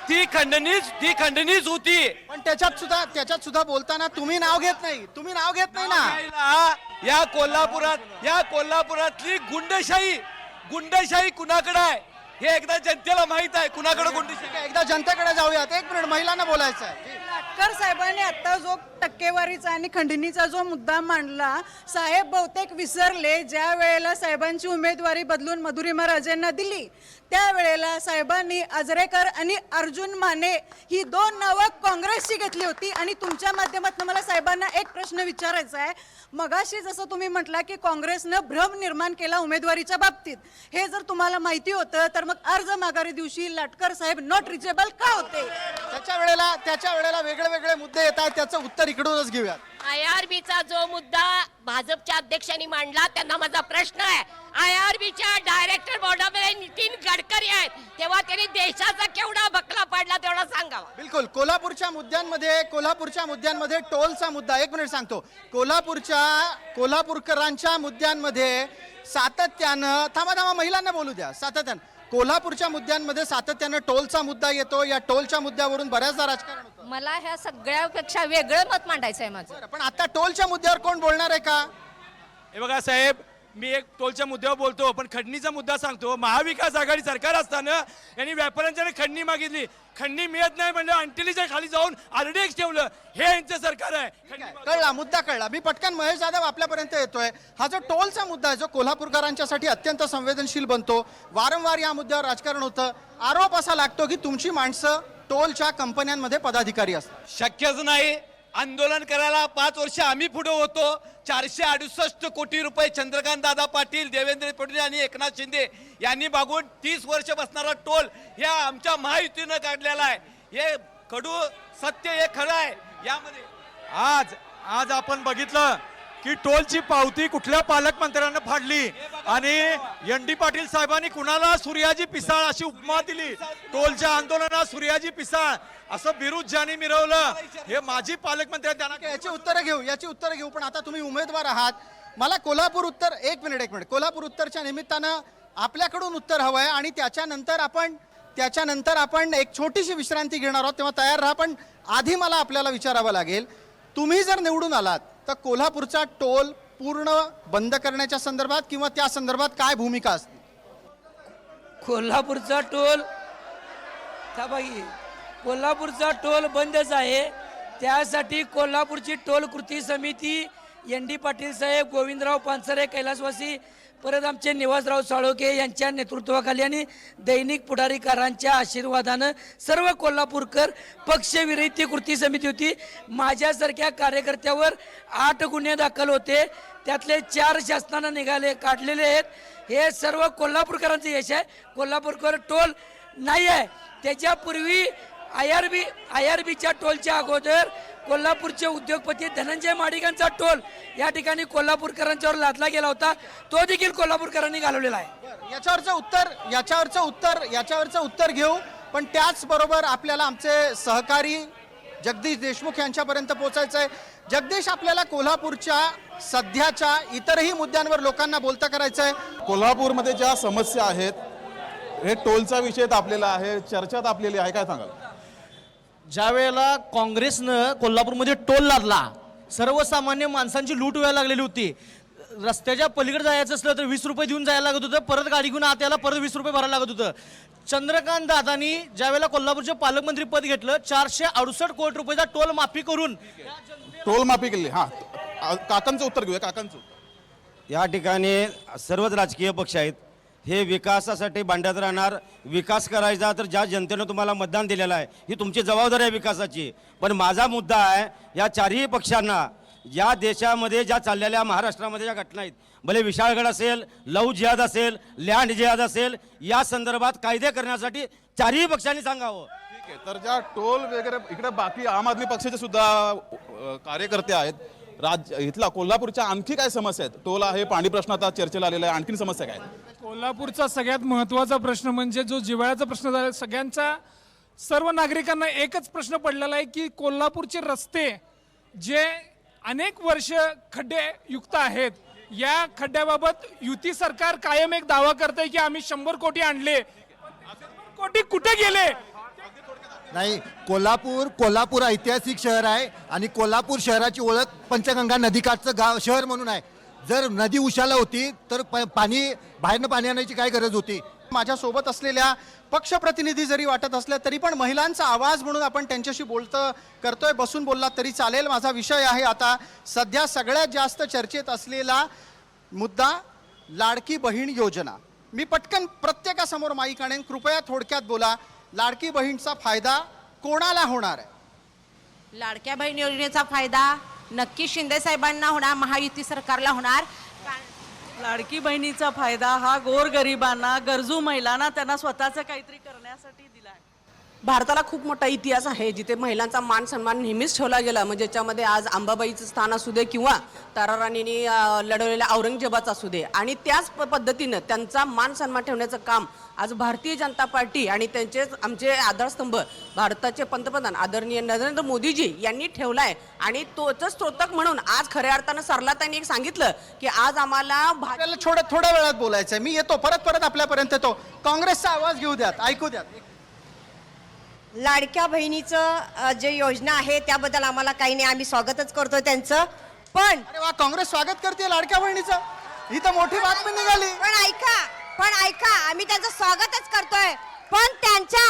ती खंडणीच होती. पण त्याच्यात सुद्धा बोलताना तुम्ही नाव घेत नाही ना. या कोल्हापुरातली गुंडशाही कुणाकडे आहे हे एकदा जनतेला माहित आहे. कुणाकडे गुंडशाही? एकदा जनतेकडे जाऊयात. 1 मिनिट, महिलांना बोलायचं आहे. लाटकर साहेबांनी आता जो टक्केवारीचा आणि खंडणीचा जो मुद्दा मांडला, साहेब बहुतेक विसरले, ज्या वेळेला साहेबांची उमेदवारी बदलून मधुरिमा राजेंना दिली त्यावेळेला साहेबांनी आजरेकर आणि अर्जुन माने ही 2 नावं काँग्रेसची घेतली होती. आणि तुमच्या माध्यमातून मला साहेबांना एक प्रश्न विचारायचा आहे. मगाशी जसं तुम्ही म्हटला की काँग्रेसनं भ्रम निर्माण केला उमेदवारीच्या बाबतीत, हे जर तुम्हाला माहिती होतं तर मग अर्ज माघारी दिवशी लाटकर साहेब नॉट रिचेबल का होते? त्याच्या वेळेला वेगळे मुद्दे येत आहेत, त्याचं उत्तर इकडूनच घेऊयात. IRBचा जो मुद्दा भाजपच्या अध्यक्षांनी मांडला, त्यांना माझा प्रश्न आहे, IRBच्या डायरेक्टर बोर्डामध्ये नितीन गडकरी आहेत, तेव्हा त्यांनी देशाचा केवढा बकला पाडला तेवढा सांगावा. बिलकुल. कोल्हापूरच्या मुद्द्यांमध्ये टोलचा मुद्दा, 1 मिनिट सांगतो, कोल्हापूरकरांच्या मुद्द्यांमध्ये सातत्यानं थांबा महिलांना बोलू द्या. कोल्हापूरच्या मुद्द्यांमध्ये सातत्यानं टोलचा मुद्दा येतो. या टोलच्या मुद्द्यावरून बऱ्याचदा राजकारण होतं. मला ह्या सगळ्यापेक्षा वेगळं मत मांडायचं आहे माझं. पण आता टोलच्या मुद्द्यावर कोण बोलणार आहे का? हे बघा साहेब, मी एक टोलच्या मुद्द्यावर बोलतो, पण खंडणीचा मुद्दा सांगतो. महाविकास आघाडी सरकार असताना यांनी व्यापाऱ्यांच्याकडे खंडणी मागितली, खंडणी मिळत नाही म्हणजे अंटिलीच्या खाली जाऊन RDX ठेवलं. हे यांचं सरकार आहे. मुद्दा कळला. मी पटकन महेश जाधव आपल्यापर्यंत येतोय. हा जो टोलचा मुद्दा आहे जो कोल्हापूरकरांच्यासाठी अत्यंत संवेदनशील बनतो, वारंवार या मुद्द्यावर राजकारण होतं. आरोप असा लागतो की तुमची माणसं टोलच्या कंपन्यांमध्ये पदाधिकारी असतात. शक्यच नाही. आंदोलन करायला 5 वर्ष आम्ही पुढे होतो. 468 कोटी रुपये चंद्रकांत दादा पाटील, देवेंद्र फडणवीस आणि एकनाथ शिंदे यांनी मागून 30 वर्ष बसणारा टोल या आमच्या महायुतीनं काढलेला आहे. हे कडू सत्य हे खरं आहे. यामध्ये आज आपण बघितलं की टोलची पावती कुठल्या पालकमंत्र्यांना फाडली आणि एन डी पाटील साहेबांनी कुणाला सूर्याजी पिसाळ अशी उपमा दिली. टोलच्या आंदोलनात सूर्याजी पिसाळ असं बिरुद ज्यांनी मिरवलं हे माजी पालकमंत्री आहेत, त्यांना याची उत्तरं घेऊ पण आता तुम्ही उमेदवार आहात. मला कोल्हापूर उत्तर एक मिनिट कोल्हापूर उत्तरच्या निमित्तानं आपल्याकडून उत्तर हवं आहे आणि त्याच्यानंतर आपण एक छोटीशी विश्रांती घेणार आहोत, तेव्हा तयार राहा. पण आधी मला आपल्याला विचारावं लागेल, तुम्ही जर निवडून आलात तर कोल्हापूरचा टोल पूर्ण बंद करण्याच्या संदर्भात किंवा त्या संदर्भात काय भूमिका असते? कोल्हापूरचा टोल कोल्हापूरचा टोल बंदच आहे. त्यासाठी कोल्हापूरची टोल कृती समिती एन डी पाटील साहेब, गोविंदराव पानसरे, कैलासवासी, परत आमचे निवासराव साळोके यांच्या नेतृत्वाखाली आणि दैनिक पुढारीकारांच्या आशीर्वादानं सर्व कोल्हापूरकर पक्षविरहित कृती समिती होती. माझ्यासारख्या कार्यकर्त्यावर 8 गुन्हे दाखल होते, त्यातले 4 शासनानं काढलेले आहेत. हे सर्व कोल्हापूरकरांचं यश आहे. कोल्हापूरकर टोल नाही आहे. त्याच्यापूर्वी IRBच्या टोलच्या अगोदर कोल्हापूरचे उद्योगपती धनंजय माडिकांचा टोल या ठिकाणी कोल्हापूरकरांच्यावर लादला गेला होता, तो देखील कोल्हापूरकरांनी घालवलेला आहे. याच्यावरचं उत्तर घेऊ. पण त्याचबरोबर आपल्याला आमचे सहकारी जगदीश देशमुख यांच्यापर्यंत पोहोचायचं आहे. जगदीश, आपल्याला कोल्हापूरच्या सध्याच्या इतरही मुद्द्यांवर लोकांना बोलतं करायचं आहे. कोल्हापूरमध्ये ज्या समस्या आहेत, हे टोलचा विषय तापलेला आहे, चर्चा तापलेली आहे, काय सांगाल? ज्या वेळेला काँग्रेसनं कोल्हापूरमध्ये टोल लादला, सर्वसामान्य माणसांची लूट व्हायला लागलेली होती. रस्त्याच्या पलीकडे जायचं असलं तर 20 रुपये देऊन जायला लागत होतं, परत गाडी घेऊन आत यायला परत 20 रुपये भरायला लागत होतं. चंद्रकांत दादांनी ज्या वेळेला कोल्हापूरचे पालकमंत्री पद घेतलं, 468 कोटी रुपयाचा टोल माफी करून टोल माफी केली. हा, काकांचं उत्तर घेऊया. काकांचं या ठिकाणी सर्वच राजकीय पक्ष आहेत. हे विकासासाठी भांड्यात राहणार. विकास करायचा तर ज्या जनतेनं तुम्हाला मतदान दिलेलं आहे ही तुमची जबाबदारी आहे विकासाची. पण माझा मुद्दा आहे, या 4ही पक्षांना या देशामध्ये ज्या चाललेल्या महाराष्ट्रामध्ये ज्या घटना आहेत, भले विशाळगड असेल, लव जिहाद असेल, लँड जिहाद असेल, या संदर्भात कायदे करण्यासाठी 4ही पक्षांनी सांगावं. ठीक आहे. तर ज्या टोल वगैरे इकडे बाकी आम आदमी पक्षाचे सुद्धा कार्यकर्ते आहेत. इथला कोल्हापूरच्या आणखी काय समस्या आहेत? टोल आहे, पाणी प्रश्न आता चर्चेला आलेला आहे, आणखीन समस्या काय? कोल्हापूरचा सगळ्यात महत्त्वाचा प्रश्न म्हणजे जो जिव्हाळ्याचा प्रश्न झाला. सगळ्यांचा, सर्व नागरिकांना एकच प्रश्न पडलेला आहे की कोल्हापूरचे रस्ते जे अनेक वर्ष खड्डे युक्त आहेत, या खड्ड्याबाबत युती सरकार कायम एक दावा करते की आम्ही 100 कोटी आणले, कोटी कुठे गेले? नाही, कोल्हापूर ऐतिहासिक शहर आहे आणि कोल्हापूर शहराची ओळख पंचगंगा नदीकाठचं शहर म्हणून आहे. जर नदी उशाला होती तर बाहेरनं पाणी आणायची काय गरज होती? माझ्यासोबत असलेल्या पक्षप्रतिनिधी जरी वाटत असल्या तरी पण महिलांचा आवाज म्हणून आपण त्यांच्याशी बोलतं करतोय. बसून बोललात तरी चालेल. माझा विषय आहे आता सध्या सगळ्यात जास्त चर्चेत असलेला मुद्दा, लाडकी बहीण योजना. मी पटकन प्रत्येकासमोर माईक आणेन, कृपया थोडक्यात बोला. लाडकी बहीणचा फायदा कोणाला होणार आहे? लाडक्या बहीण योजनेचा फायदा नक्की शिंदे साहेबांना होणार, महायुती सरकारला होणार. लाडकी बहिणीचा फायदा हा गोरगरिबांना, गरजू महिलांना, त्यांना स्वतःचं काहीतरी करण्यासाठी दिला आहे. भारताला खूप मोठा इतिहास आहे जिथे महिलांचा मान सन्मान नेहमीच ठेवला गेला. म्हणजे ज्याच्यामध्ये आज अंबाबाईचं स्थान असू दे किंवा ताराराणींनी लढवलेल्या औरंगजेबाचा असू दे, आणि त्याच पद्धतीनं त्यांचा मान सन्मान ठेवण्याचं काम आज भारतीय जनता पार्टी आणि त्यांचेच आमचे आधारस्तंभ भारताचे पंतप्रधान आदरणीय नरेंद्र मोदीजी यांनी ठेवला आहे. आणि तोच स्त्रोतक म्हणून आज खऱ्या अर्थानं सरला त्यांनी एक सांगितलं की आज आम्हाला थोड्या वेळात बोलायचं आहे. मी येतो परत आपल्यापर्यंत येतो. काँग्रेसचा आवाज घेऊ द्यात, ऐकू द्यात. लाडक्या बहिणीचं जे योजना आहे त्याबद्दल आम्हाला काही नाही, आम्ही स्वागतच करतो त्यांचं. पण अरे वा, काँग्रेस स्वागत करते लाडक्या बहिणीचं, ही तर मोठी बातमी निघाली. पण ऐका, आम्ही त्यांचं स्वागतच करतोय. पण त्यांच्या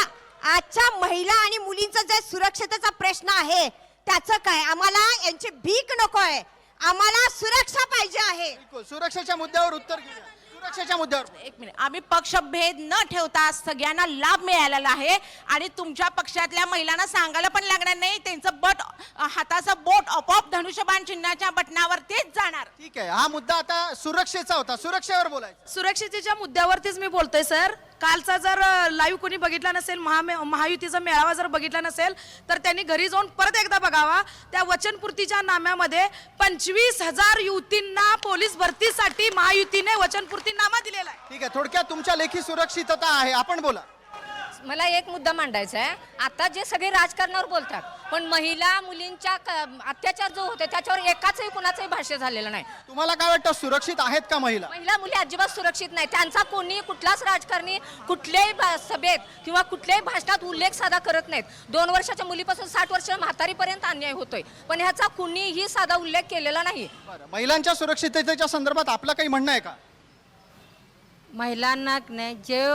आजच्या महिला आणि मुलींचा जे सुरक्षतेचा प्रश्न आहे त्याचं काय? आम्हाला यांची भीक नकोय, आम्हाला सुरक्षा पाहिजे आहे. सुरक्षेच्या मुद्द्यावर उत्तर घेऊया. सुरक्षेच्या मुद्द्यावर एक मिनिट, आम्ही पक्षभेद न ठेवता सगळ्यांना लाभ मिळालेला आहे आणि तुमच्या पक्षातल्या महिलांना सांगायला पण लागणार नाही. त्यांचं हाताचं बोट आपोआप धनुष्यबाण चिन्हाच्या बटनावर तेच जाणार. ठीक आहे. हा मुद्दा आता सुरक्षेचा होता, सुरक्षेवर बोलायचं. सुरक्षेच्या मुद्द्यावरतीच मी बोलतोय सर. कालचा जर लाईव्ह कोणी बघितला नसेल, महायुतीचा मेळावा जर बघितला नसेल तर त्यांनी घरी जाऊन परत एकदा बघावा. त्या वचनपूर्तीच्या नाम्यामध्ये 25,000 युवतींना पोलीस भरतीसाठी महायुतीने वचनपूर्तीनामा दिलेला आहे. ठीक आहे, थोडक्यात तुमच्या लेखी सुरक्षितता आहे. आपण बोला. मला एक मुद्दा मांडायचा आहे. आता जे सगळे राजकारणावर बोलतात, पण महिला मुलींच्या अत्याचार जो होते त्याच्यावर एकाचही कुणाचंही भाष्य झालेलं नाही. तुम्हाला काय वाटतं, सुरक्षित आहेत का महिला? महिला मुली अजिबात सुरक्षित नाही. त्यांचा कोणी कुठलाच राजकारणी कुठल्याही सभेत किंवा कुठल्याही भाषणात उल्लेख साधा करत नाहीत. 2 वर्षाच्या मुलीपासून 60 वर्ष म्हातारीपर्यंत अन्याय होतोय, पण ह्याचा कुणीही साधा उल्लेख केलेला नाही. बरं, महिलांच्या सुरक्षिततेच्या संदर्भात आपलं काही म्हणणं आहे का? महिलांना नाही, जे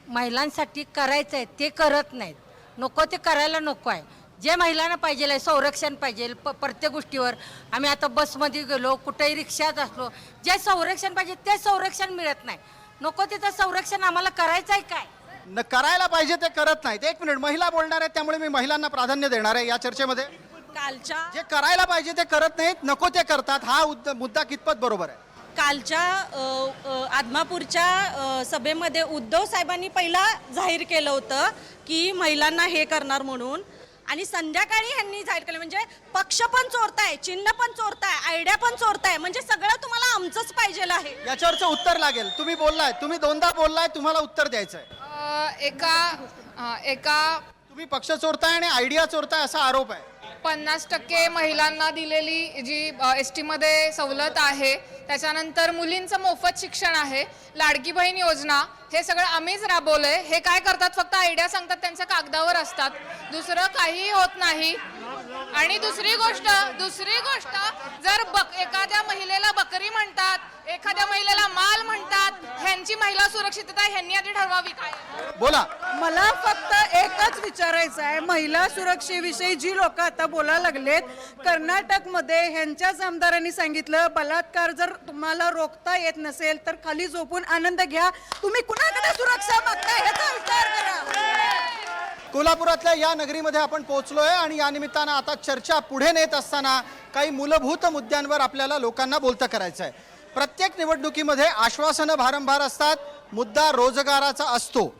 महिलांसाठी करायचं आहे ते करत नाहीत. नको ते करायला नको आहे. जे महिलांना पाहिजे आहे, संरक्षण पाहिजे प्रत्येक गोष्टीवर. आम्ही आता बसमध्ये गेलो, कुठेही रिक्षात असलो, जे संरक्षण पाहिजे ते संरक्षण मिळत नाही. नको तिथं संरक्षण आम्हाला करायचं आहे काय? करायला पाहिजे ते करत नाहीत. 1 मिनिट, महिला बोलणार आहेत त्यामुळे मी महिलांना प्राधान्य देणार आहे या चर्चेमध्ये. कालच्या जे करायला पाहिजे ते करत नाहीत, नको ते करतात, हा मुद्दा कितपत बरोबर आहे? कालच्या आदमापूरच्या सभेमध्ये उद्धव साहेबांनी पहिला जाहीर केलं होतं की महिलांना हे करणार म्हणून, आणि संध्याकाळी ह्यांनी जाहीर केलं. म्हणजे पक्ष पण चोरताय, चिन्ह पण चोरताय, आयडिया पण चोरताय, म्हणजे सगळं तुम्हाला आमचंच पाहिजे आहे. याच्यावरचं उत्तर लागेल. तुम्ही बोललाय, तुम्ही 2दा बोललाय, तुम्हाला उत्तर द्यायचं आहे. एका तुम्ही पक्ष चोरताय आणि आयडिया चोरताय असा आरोप आहे. 50% महिलांना दिलेली जी ST मध्ये सवलत आहे, त्याच्यानंतर मुलींचं मोफत शिक्षण आहे, लाडकी बहीण योजना, हे सगळं आम्हीच राबवलंय. हे काय करतात, फक्त आयडिया सांगतात, त्यांच्या कागदावर असतात, दुसरं काही होत नाही. आणि दुसरी गोष्ट जर एखाद्या महिलेला बकरी म्हणतात, एखाद्या महिलेला माल म्हणतात, ह्यांची महिला सुरक्षितता ह्यांनी आधी ठरवावी. काय बोला. मला फक्त एकच विचारायचं आहे, महिला सुरक्षेविषयी जी लोक आता बोलायला लागलेत, कर्नाटकमध्ये ह्यांच्याच आमदारांनी सांगितलं, बलात्कार जर तुम्हाला रोखता येत नसेल तर खाली झोपून आनंद घ्या. तुम्ही कुणाकडे सुरक्षा मागताय ह्याचा विचार करा. कोल्हापुरातल्या या नगरीमध्ये आपण पोहोचलोय आणि या निमित्तानं आता चर्चा पुढे नेत असताना काही मूलभूत मुद्द्यांवर आपल्याला लोकांना बोलतं करायचं आहे. प्रत्येक निवडणुकीमध्ये आश्वासनं भारंभार असतात, मुद्दा रोजगाराचा असतो.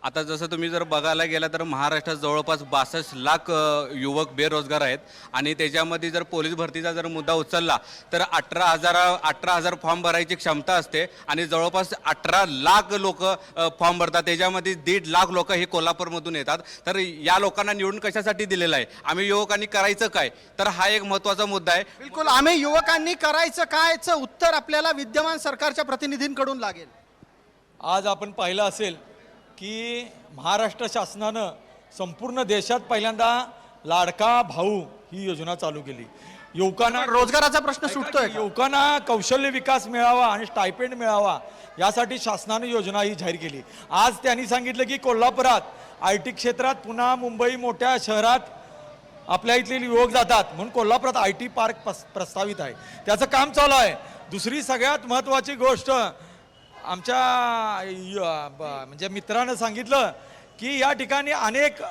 आता जसं तुम्ही जर बघायला गेला तर महाराष्ट्रात जवळपास 62 लाख युवक बेरोजगार आहेत, आणि त्याच्यामध्ये जर पोलीस भरतीचा जर मुद्दा उचलला तर 18,000 फॉर्म भरायची क्षमता असते, आणि जवळपास 18 लाख लोक फॉर्म भरतात. त्याच्यामध्ये 1.5 लाख लोक हे कोल्हापूरमधून येतात. तर या लोकांना निवडून कशासाठी दिलेलं आहे? आम्ही युवकांनी करायचं काय? तर हा एक महत्त्वाचा मुद्दा आहे. बिलकुल, आम्ही युवकांनी करायचं कायचं उत्तर आपल्याला विद्यमान सरकारच्या प्रतिनिधींकडून लागेल. आज आपण पाहिलं असेल की महाराष्ट्र शासनानं संपूर्ण देशात पहिल्यांदा लाडका भाऊ ही योजना चालू केली. युवकांना रोजगाराचा प्रश्न सुटतोय. युवकांना कौशल्य विकास मिळावा आणि स्टायपेंड मिळावा यासाठी शासनाने योजना ही जाहीर केली. आज त्यांनी सांगितलं की कोल्हापुरात IT क्षेत्रात, पुन्हा मुंबई मोठ्या शहरात आपल्या इथले युवक जातात, म्हणून कोल्हापुरात IT पार्क प्रस्तावित आहे, त्याचं काम चालू आहे. दुसरी सगळ्यात महत्त्वाची गोष्ट आमच्या म्हणजे मित्रानं सांगितलं की या ठिकाणी अनेक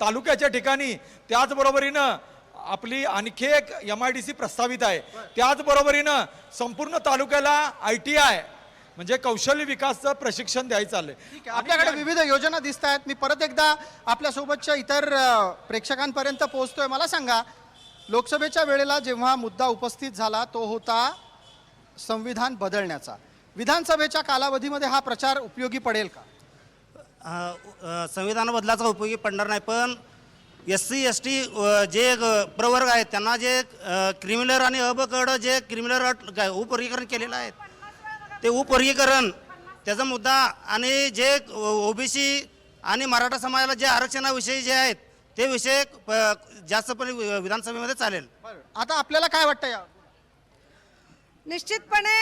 तालुक्याच्या ठिकाणी त्याचबरोबरीनं आपली आणखी एक MIDC प्रस्तावित आहे. त्याचबरोबरीनं संपूर्ण तालुक्याला ITI म्हणजे कौशल्य विकासचं प्रशिक्षण द्यायचं चाललंय. आपल्याकडे विविध योजना दिसत आहेत. मी परत एकदा आपल्यासोबतच्या इतर प्रेक्षकांपर्यंत पोहोचतोय. मला सांगा, लोकसभेच्या वेळेला जेव्हा मुद्दा उपस्थित झाला तो होता संविधान बदलण्याचा, विधानसभेच्या कालावधीमध्ये हा प्रचार उपयोगी पडेल का? संविधान बदलाचा उपयोगी पडणार नाही, पण SC ST जे प्रवर्ग आहेत त्यांना जे क्रिमिनल आणि अबकड जे क्रिमिनल उपवर्गीकरण केलेलं आहे ते उपवर्गीकरण त्याचा मुद्दा, आणि जे OBC आणि मराठा समाजाला जे आरक्षणाविषयी जे आहेत ते विषय जास्तपणे विधानसभेमध्ये चालेल. आता आपल्याला काय वाटतं या? निश्चितपणे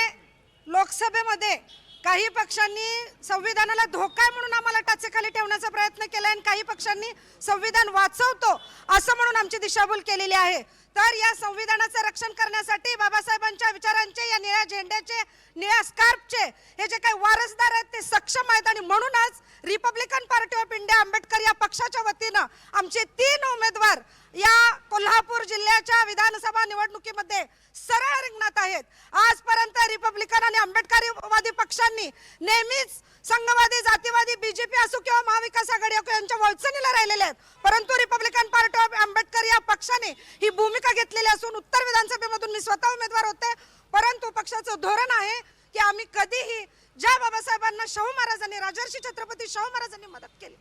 लोकसभेमध्ये काही पक्षांनी संविधानाला धोका आहे म्हणून आम्हाला टाचेखाली ठेवण्याचा प्रयत्न केला, आणि काही पक्षांनी संविधान वाचवतो असं म्हणून आमची दिशाभूल केलेली आहे. तर या संविधानाचं रक्षण करण्यासाठी बाबासाहेबांच्या विचारांचे, या निळ्या झेंड्याचे, निळ्या स्कार्फचे हे जे काही वारसदार आहेत ते सक्षम आहेत, आणि म्हणूनच Republican party of India Ambedkar या पक्षाच्या वतीनं आमचे 3 उमेदवार या कोल्हापूर जिल्ह्याच्या विधानसभा निवडणुकीमध्ये सरळ रिंगणात आहेत. आजपर्यंत रिपब्लिकन आणि आंबेडकरवादी पक्षांनी नेहमीच संघवादी जातीवादी बीजेपी असो किंवा महाविकास आघाडी असो यांच्या वळचणीला राहिलेले आहेत, परंतु रिपब्लिकन पार्टी ऑफ आंबेडकर या पक्षाने ही भूमिका घेतलेली असून उत्तर विधानसभेमधून मी स्वतः उमेदवार होते, परंतु पक्षाचं धोरण आहे की आम्ही कधीही ज्या बाबासाहेबांना शाहू महाराजांनी, राजर्षी छत्रपती शाहू महाराजांनी मदत केली,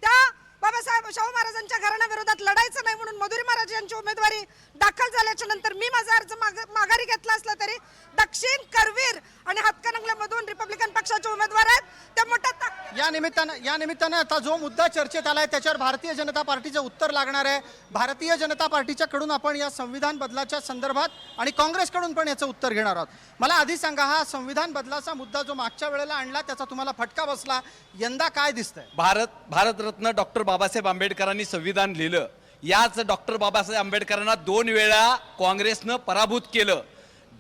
त्या बाबासाहेब शाहू महाराजांच्या घराण्याविरोधात लढायचं नाही म्हणून मधुरी महाराज यांची उमेदवारी दाखल झाल्याच्या नंतर मी माझा अर्ज माघारी घेतला असला तरी दक्षिण करवीर आणि हातकणंगल्यामधून रिपब्लिकन पक्षाचे उमेदवार आहेत. त्या मोठ्या या निमित्तानं आता जो मुद्दा चर्चेत आलाय त्याच्यावर भारतीय जनता पार्टीचं उत्तर लागणार आहे. भारतीय जनता पार्टीच्या कडून आपण या संविधान बदलाच्या संदर्भात आणि काँग्रेसकडून पण याचं उत्तर घेणार आहोत. मला आधी सांगा, हा संविधान बदलाचा मुद्दा जो मागच्या वेळेला आणला त्याचा तुम्हाला फटका बसला, यंदा काय दिसतंय? भारतरत्न डॉक्टर बाबासाहेब आंबेडकरांनी संविधान लिहिलं. याच डॉक्टर बाबासाहेब आंबेडकरांना 2 वेळा काँग्रेसनं पराभूत केलं.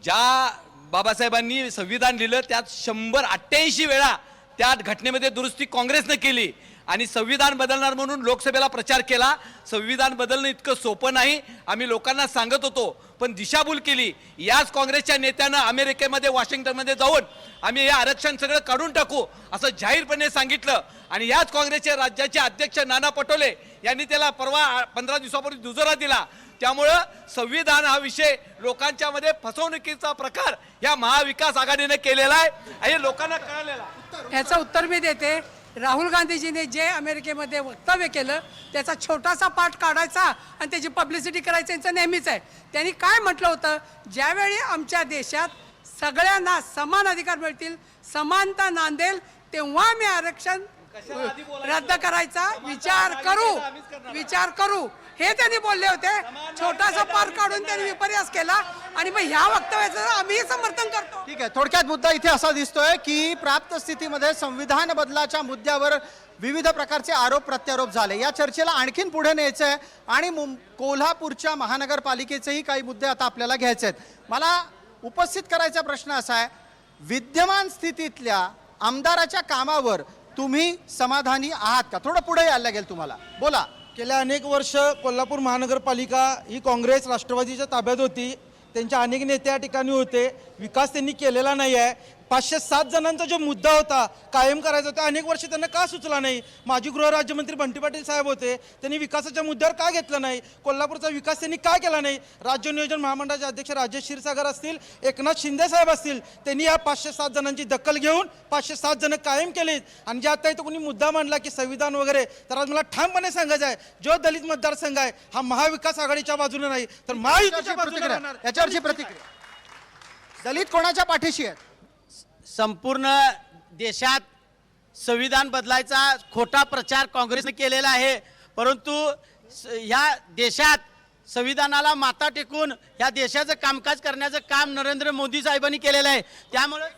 ज्या बाबासाहेबांनी संविधान लिहिलं त्यात 188 वेळा त्या घटनेमध्ये दुरुस्ती काँग्रेसनं केली आणि संविधान बदलणार म्हणून लोकसभेला प्रचार केला. संविधान बदलणं इतकं सोपं नाही, आम्ही लोकांना सांगत होतो, पण दिशाभूल केली. याच काँग्रेसच्या नेत्यानं अमेरिकेमध्ये वॉशिंग्टनमध्ये जाऊन आम्ही हे आरक्षण सगळं काढून टाकू असं जाहीरपणे सांगितलं आणि याच काँग्रेसचे राज्याचे अध्यक्ष नाना पटोले यांनी त्याला परवा 15 दिवसापूर्वी दुजोरा दिला. त्यामुळं संविधान हा विषय लोकांच्या मध्ये फसवणुकीचा प्रकार या महाविकास आघाडीने केलेला आहे हे लोकांना कळलेला. ह्याचं उत्तर मी देते. राहुल गांधीजीने जे अमेरिकेमध्ये वक्तव्य केलं त्याचा छोटासा पार्ट काढायचा आणि त्याची पब्लिसिटी करायचं यांचं नेहमीच आहे. त्यांनी काय म्हटलं होतं, ज्यावेळी आमच्या देशात सगळ्यांना समान अधिकार मिळतील, समानता नांदेल, तेव्हा मी आरक्षण रद्द करायचा विचार करू हे त्यांनी बोलले होते. छोटासा पार्ट काढून त्यांनी विपर्यास केला आणि मग ह्या वक्तव्याचं आम्ही समर्थन करतो. ठीक आहे, थोडक्यात मुद्दा इथे असा दिसतोय की प्राप्त स्थितीमध्ये संविधान बदलाच्या मुद्द्यावर विविध प्रकारचे आरोप प्रत्यारोप झाले. या चर्चेला आणखीन पुढे न्यायचं आहे आणि कोल्हापूरच्या महानगरपालिकेचेही काही मुद्दे आता आपल्याला घ्यायचे आहेत. मला उपस्थित करायचा प्रश्न असा आहे, विद्यमान स्थितीतल्या आमदाराच्या कामावर तुम्ही समाधानी आहात का? थोडं पुढे यायला लागेल तुम्हाला, बोला. गेल्या अनेक वर्ष कोल्हापूर महानगरपालिका ही काँग्रेस राष्ट्रवादीच्या ताब्यात होती. त्यांचे अनेक नेते या ठिकाणी होते. विकास त्यांनी केलेला नाही आहे. 507 जणांचा जो मुद्दा होता कायम करायचा होता, अनेक वर्ष त्यांना का सुचला नाही? माजी गृहराज्यमंत्री बंटी पाटील साहेब होते, त्यांनी विकासाच्या मुद्द्यावर का घेतलं नाही? कोल्हापूरचा विकास त्यांनी का केला नाही? राज्य नियोजन महामंडळाचे अध्यक्ष राजेश क्षीरसागर असतील, एकनाथ शिंदे साहेब असतील, त्यांनी या 507 जणांची दखल घेऊन 507 जण कायम केलीत. आणि जे आता इथं कोणी मुद्दा मांडला की संविधान वगैरे, तर आज मला ठामपणे सांगायचं आहे, जो दलित मतदारसंघ आहे हा महाविकास आघाडीच्या बाजूने नाही तर महायुतीच्या बाजूने राहणार. याच्यावरची प्रतिक्रिया, दलित कोणाच्या पाठीशी आहेत? संपूर्ण देशात संविधान बदलायचा खोटा प्रचार काँग्रेसने केलेला आहे, परंतु ह्या देशात संविधानाला माथा टेकून ह्या देशाचं कामकाज करण्याचं काम नरेंद्र मोदी साहेबांनी केलेलं आहे. त्यामुळे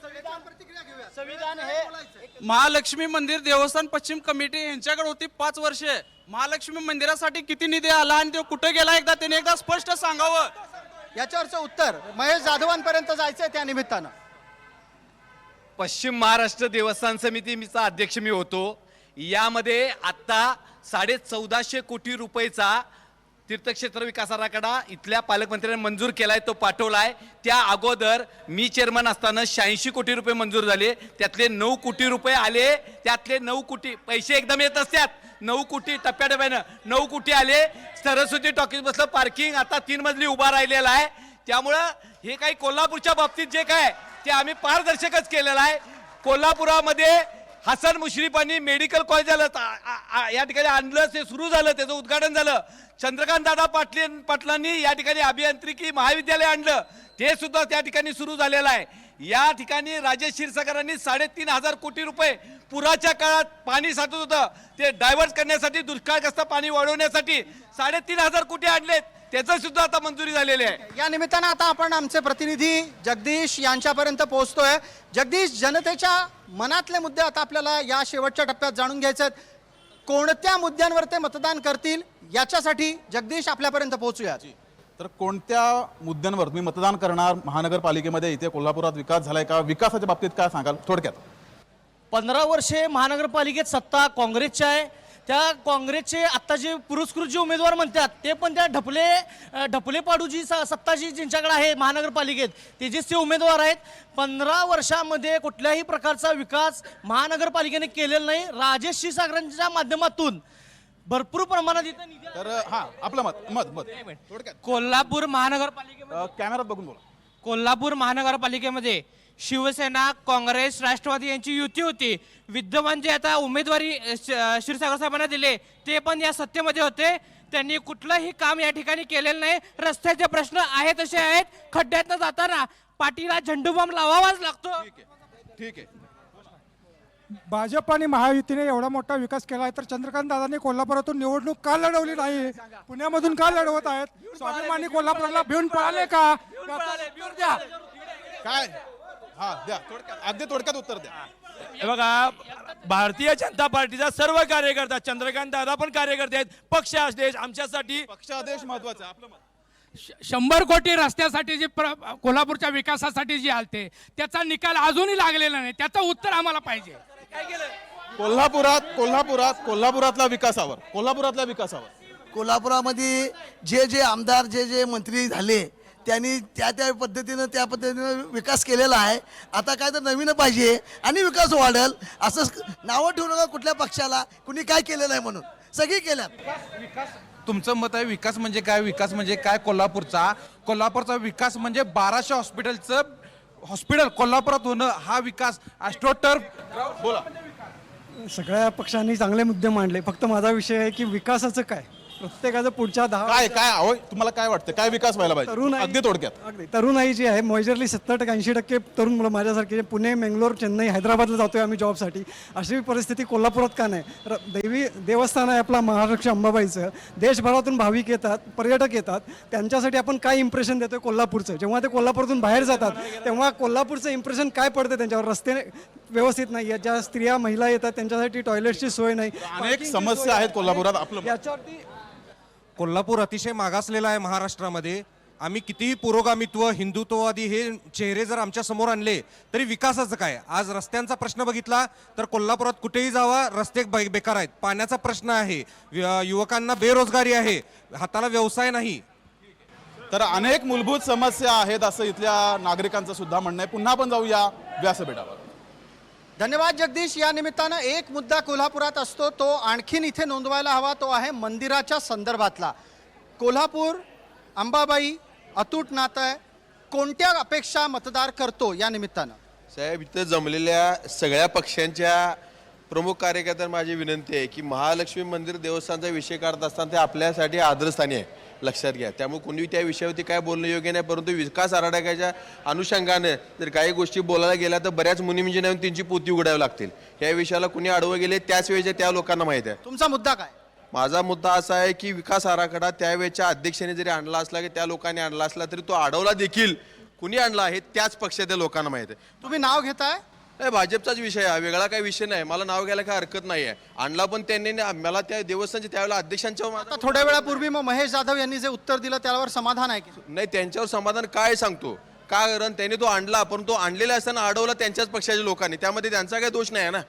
संविधान हे महालक्ष्मी मंदिर देवस्थान पश्चिम कमिटी यांच्याकडे होती 5 वर्षे. महालक्ष्मी मंदिरासाठी किती निधी आला आणि तो कुठे गेला त्याने एकदा स्पष्ट सांगावं. याच्यावरचं उत्तर महेश जाधवांपर्यंत जायचंय. त्या निमित्तानं पश्चिम महाराष्ट्र देवस्थान समितीचा अध्यक्ष मी होतो. यामध्ये आता 1450 कोटी रुपयेचा तीर्थक्षेत्र विकास आराखडा इथल्या पालकमंत्र्यांनी मंजूर केलाय, तो पाठवलाय. त्या अगोदर मी चेअरमन असताना 86 कोटी रुपये मंजूर झाले, त्यातले 9 कोटी रुपये आले. त्यातले 9 कोटी पैसे एकदम येत असतात, 9 कोटी टप्प्याटप्प्यानं 9 कोटी आले. सरस्वती टॉकीज बसलं पार्किंग आता 3 मजली उभा राहिलेला आहे. त्यामुळं हे काही कोल्हापूरच्या बाबतीत जे काय ते आम्ही पारदर्शकच केलेलं आहे. कोल्हापुरामध्ये हसन मुश्रीफांनी मेडिकल कॉलेज या ठिकाणी आणलं, ते सुरू झालं, त्याचं उद्घाटन झालं. चंद्रकांत दादा पाटलांनी या ठिकाणी अभियांत्रिकी महाविद्यालय आणलं, ते सुद्धा त्या ठिकाणी सुरू झालेलं आहे. या ठिकाणी राजेश क्षीरसागरांनी 3,500 कोटी रुपये पुराच्या काळात पाणी साठत होतं ते डायव्हर्ट करण्यासाठी, दुष्काळग्रस्त पाणी वाढवण्यासाठी 3,500 कोटी आणलेत, त्याचं सुद्धा आता मंजुरी झालेली आहे. या निमित्तानं आता आपण आमचे प्रतिनिधी जगदीश यांच्यापर्यंत पोहोचतोय. जगदीश, जनतेच्या मनातले मुद्दे आता आपल्याला या शेवटच्या टप्प्यात जाणून घ्यायचे आहेत. कोणत्या मुद्द्यांवर ते मतदान करतील याच्यासाठी जगदीश आपल्यापर्यंत पोहोचूया. तर कोणत्या मुद्द्यांवर तुम्ही मतदान करणार महानगरपालिकेमध्ये? इथे कोल्हापुरात विकास झालाय का? विकासाच्या बाबतीत काय सांगाल थोडक्यात? 15 वर्षे महानगरपालिकेत सत्ता काँग्रेसची आहे. त्या काँग्रेसचे आत्ता जे पुरस्कृत जे उमेदवार म्हणतात ते पण त्या ढपले पाडू जी सत्ता जी ज्यांच्याकडे आहे महानगरपालिकेत तेजेच ते उमेदवार आहेत. 15 वर्षामध्ये कुठल्याही प्रकारचा विकास महानगरपालिकेने केलेला नाही. राजेश क्षीरसागरांच्या माध्यमातून भरपूर प्रमाणात इथं निधी तर हा आपलं मत थोडक्यात कोल्हापूर महानगरपालिकेमध्ये कॅमेरात बघून बोला. कोल्हापूर महानगरपालिकेमध्ये शिवसेना काँग्रेस राष्ट्रवादी यांची युती होती. विद्यमान जे आता उमेदवारी क्षीरसागर साहेबांना दिले ते पण या सत्तेमध्ये होते. त्यांनी कुठलंही काम या ठिकाणी केलेलं नाही. रस्त्याचे प्रश्न आहेत तसे आहेत. खड्ड्यातनं जाताना पाठीला झेंडूबाम लावावाच लागतो. ठीक आहे. भाजप आणि महायुतीने एवढा मोठा विकास केला आहे तर चंद्रकांत दादांनी कोल्हापुरातून निवडणूक का लढवली नाही? पुण्यामधून का लढवत आहेत? स्वाभिमानी कोल्हापूरला भिवून पळाले का? काय हा द्या थोडक्यात, अगदी थोडक्यात उत्तर द्या. हे बघा, भारतीय जनता पार्टीचा सर्व कार्यकर्ता, चंद्रकांत दादा पण कार्यकर्ते आहेत. पक्ष आदेश आमच्यासाठी पक्षादेश महत्वाचा आहे. आपलं मत. 100 कोटी रस्त्यासाठी जे कोल्हापूरच्या विकासासाठी जे आलते त्याचा निकाल अजूनही लागलेला नाही. त्याचं उत्तर आम्हाला पाहिजे. कोल्हापुरातल्या विकासावर कोल्हापुरामध्ये जे आमदार जे मंत्री झाले त्यांनी त्या पद्धतीनं विकास केलेला आहे. आता काय तर नवीन पाहिजे आणि विकास वाढेल असं नावं ठेवू नका कुठल्या पक्षाला, कुणी काय केलेलं आहे म्हणून. सगळी केल्यात. तुमचं मत आहे विकास म्हणजे काय? विकास म्हणजे काय? कोल्हापूरचा विकास म्हणजे 1200 हॉस्पिटल कोल्हापुरात होणं हा विकास. ॲस्ट्रोटर्फ बोला. सगळ्या पक्षांनी चांगले मुद्दे मांडले. फक्त माझा विषय आहे की विकासाचं काय? प्रत्येकाचं पुढच्या 10 काय तुम्हाला काय वाटतं? काय विकास व्हायला पाहिजे? अगदी थोडक्यात. तरुणाई जी आहे मेजरली 70-80% तरुण मुलं माझ्यासारखे पुणे, बेंगलोर, चेन्नई, हैदराबादला जातोय आम्ही जॉबसाठी. अशी परिस्थिती कोल्हापुरात का नाही? दैवी देवस्थान आहे आपला महाराष्ट्र अंबाबाईचं. देशभरातून भाविक येतात, पर्यटक येतात. त्यांच्यासाठी आपण काय इम्प्रेशन देतोय कोल्हापूरचं? जेव्हा ते कोल्हापूरतून बाहेर जातात तेव्हा कोल्हापूरचं इम्प्रेशन काय पडतं त्यांच्यावर? रस्ते व्यवस्थित नाही आहेत. ज्या स्त्रिया महिला येतात त्यांच्यासाठी टॉयलेटची सोय नाही. अनेक समस्या आहेत कोल्हापुरात. आपलं मत. याच्यावरती कोल्हापूर अतिशय मागासलेला आहे महाराष्ट्रामध्ये. आम्ही कितीही पुरोगामित्व हिंदुत्ववादी हे चेहरे जर आमच्या समोर आणले तरी विकासाचं काय? आज रस्त्यांचा प्रश्न बघितला तर कोल्हापुरात कुठेही जावा रस्ते बेकार आहेत. पाण्याचा प्रश्न आहे, युवकांना बेरोजगारी आहे, हाताला व्यवसाय नाही. तर अनेक मूलभूत समस्या आहेत असं इथल्या नागरिकांचं सुद्धा म्हणणं आहे. पुन्हा आपण जाऊया व्यासपीठावर. धन्यवाद जगदीश. या निमित्तानं एक मुद्दा कोल्हापुरात असतो तो आणखीन इथे नोंदवायला हवा. तो आहे मंदिराच्या संदर्भातला. कोल्हापूर अंबाबाई अतूट नातं आहे. कोणत्या अपेक्षा मतदार करतो या निमित्तानं? साहेब, इथं जमलेल्या सगळ्या पक्षांच्या प्रमुख कार्यकर्त्यांना माझी विनंती आहे की महालक्ष्मी मंदिर देवस्थानचा विषय काढत असताना ते आपल्यासाठी आदरस्थानी आहे, लक्षात घ्या. त्यामुळे कोणी त्या विषयावरती काय बोलणं योग्य नाही. परंतु विकास आराखड्याच्या अनुषंगाने जर काही गोष्टी बोलायला गेल्या तर बऱ्याच मुनिमिंजी नवीन त्यांची पोती उघडावी लागतील. या विषयाला कुणी आडवं गेले त्याच वेळेच्या त्या लोकांना माहीत आहे. तुमचा मुद्दा काय? माझा मुद्दा असा आहे की विकास आराखडा त्यावेळेच्या अध्यक्षाने जरी आणला असला की त्या लोकांनी आणला असला तरी तो अडवला देखील कुणी आणला आहे त्याच पक्षाच्या लोकांना माहीत आहे. तुम्ही नाव घेताय? नाही, भाजपचाच विषय आहे, वेगळा काही विषय नाही. मला नाव घ्यायला काही हरकत नाही आहे. आणला पण त्यांनी मला त्या देवस्थानच्या त्यावेळेला अध्यक्षांच्या आता थोड्या वेळापूर्वी मग महेश जाधव यांनी जे उत्तर दिलं त्यावर समाधान आहे की? नाही, त्यांच्यावर समाधान काय सांगतो का? कारण त्यांनी तो आणला पण तो आणलेला असताना अडवला त्यांच्याच पक्षाच्या लोकांनी. त्यामध्ये त्यांचा काही दोष नाही ना.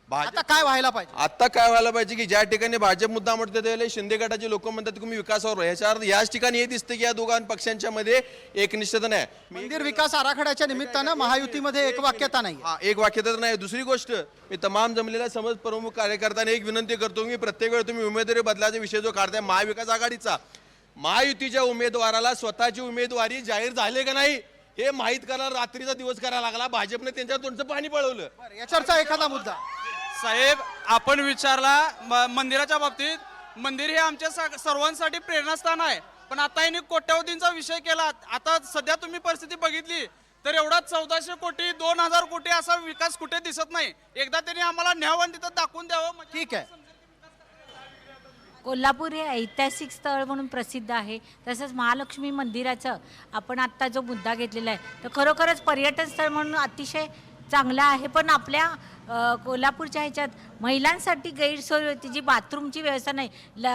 आता काय व्हायला पाहिजे? आता काय व्हायला पाहिजे की ज्या ठिकाणी भाजप मुद्दा म्हणतो त्यावेळेला शिंदे गटाचे लोक म्हणतात की तुम्ही विकासावर, ह्याच्या अर्थ याच ठिकाणी हे दिसतं की या दोघां पक्षांच्या मध्ये एकनिष्ठता नाही. मंदिर विकास आराखड्याच्या निमित्तानं महायुतीमध्ये एकवाक्यता नाही. हा, एक वाक्यता नाही. दुसरी गोष्ट, मी तमाम जमलेल्या समाज प्रमुख कार्यकर्त्यांना एक विनंती करतो की प्रत्येक वेळी तुम्ही उमेदवारी बदलाचा विषय जो काढताय महाविकास आघाडीचा, महायुतीच्या उमेदवाराला स्वतःची उमेदवारी जाहीर झाले का नाही हे माहीत करायला रात्रीचा दिवस करायला लागला. भाजपने त्यांच्या तोंडचं पाणी पळवलं. याच्यावरचा एखादा मुद्दा साहेब, आपण विचारला मंदिराच्या बाबतीत. मंदिर हे आमच्या सर्वांसाठी प्रेरणास्थान आहे. पण आता यांनी कोट्यवधींचा विषय केला. आता सध्या तुम्ही परिस्थिती बघितली तर एवढा 1400 कोटी 2000 कोटी असा विकास कुठे दिसत नाही. एकदा त्यांनी आम्हाला न्यावं तिथं दाखवून द्यावं. ठीक आहे. कोल्हापूर हे ऐतिहासिक स्थळ म्हणून प्रसिद्ध आहे. तसंच महालक्ष्मी मंदिराचं आपण आत्ता जो मुद्दा घेतलेला आहे तर खरोखरच पर्यटन स्थळ म्हणून अतिशय चांगलं आहे. पण आपल्या कोल्हापूरच्या ह्याच्यात महिलांसाठी गैरसोय होती, जी बाथरूमची व्यवस्था नाही.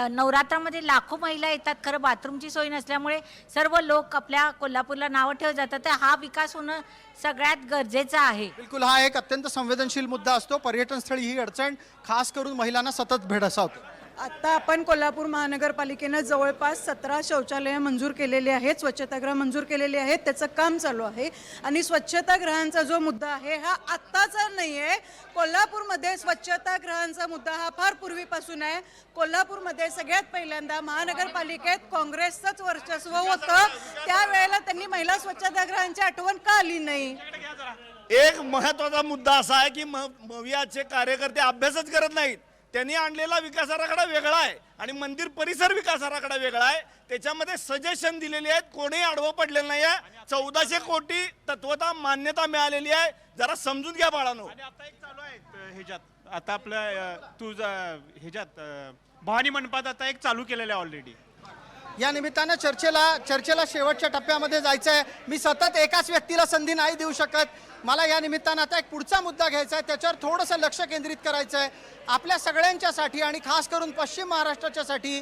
नवरात्रामध्ये लाखो महिला येतात, खरं बाथरूमची सोय नसल्यामुळे सर्व लोक आपल्या कोल्हापूरला नावं ठेवत जातात. तर हा विकास होणं सगळ्यात गरजेचं आहे. बिलकुल, हा एक अत्यंत संवेदनशील मुद्दा असतो. पर्यटन स्थळी ही अडचण खास करून महिलांना सतत भेडसावते. आता आपण कोल्हापूर महानगरपालिकेनं जवळपास 17 शौचालयं मंजूर केलेली आहेत, स्वच्छतागृह मंजूर केलेली आहेत. त्याचं काम चालू आहे. आणि स्वच्छतागृहांचा जो मुद्दा आहे हा आत्ताचा नाही आहे. कोल्हापूरमध्ये स्वच्छतागृहांचा मुद्दा हा फार पूर्वीपासून आहे. कोल्हापूरमध्ये सगळ्यात पहिल्यांदा महानगरपालिकेत काँग्रेसचंच वर्चस्व होतं. त्यावेळेला त्यांनी महिला स्वच्छतागृहांची आठवण का आली नाही? एक महत्वाचा मुद्दा असा आहे की मवियाचे कार्यकर्ते अभ्यासच करत नाहीत. त्यांनी आणलेला विकास आराखडा वेगळा आहे आणि मंदिर परिसर विकास आराखडा वेगळा आहे. त्याच्यामध्ये सजेशन दिलेली आहेत, कोणीही आडवं पडलेलं नाही आहे. 1400 कोटी तत्वता मान्यता मिळालेली आहे. जरा समजून घ्या बाळांनो. आता एक चालू आहे ह्याच्यात, आता आपल्या ह्याच्यात भवानी मंडपात आता एक चालू केलेलं आहे ऑलरेडी. या निमित्तानं चर्चेला शेवटच्या टप्प्यामध्ये जायचं आहे. मी सतत एकाच व्यक्तीला संधी नाही देऊ शकत. मला या निमित्तानं आता एक पुढचा मुद्दा घ्यायचा आहे, त्याच्यावर थोडंसं लक्ष केंद्रित करायचं आहे. आपल्या सगळ्यांच्यासाठी आणि खास करून पश्चिम महाराष्ट्राच्यासाठी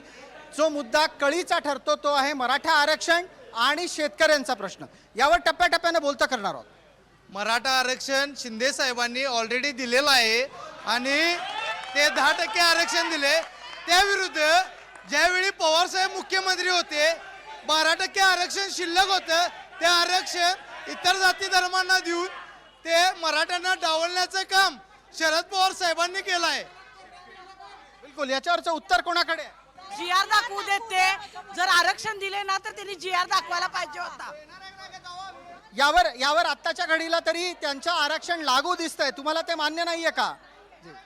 जो मुद्दा कळीचा ठरतो तो आहे मराठा आरक्षण आणि शेतकऱ्यांचा प्रश्न. यावर टप्प्याटप्प्यानं बोलतं करणार आहोत. मराठा आरक्षण शिंदे साहेबांनी ऑलरेडी दिलेलं आहे आणि ते 10% आरक्षण दिले. त्याविरुद्ध ज्यावेळी पवार साहेब मुख्यमंत्री होते 12% आरक्षण शिल्लक होतं. ते आरक्षण इतर जाती धर्मांना देऊन ते मराठ्यांना डावलण्याचं काम शरद पवार साहेबांनी केलं आहे. बिलकुल, याच्यावरचं उत्तर कोणाकडे आहे? GR दाखवू देत. ते जर आरक्षण दिले ना तर त्यांनी GR दाखवायला पाहिजे होता. यावर आत्ताच्या घडीला तरी त्यांचं आरक्षण लागू दिसतंय. तुम्हाला ते मान्य नाहीये का?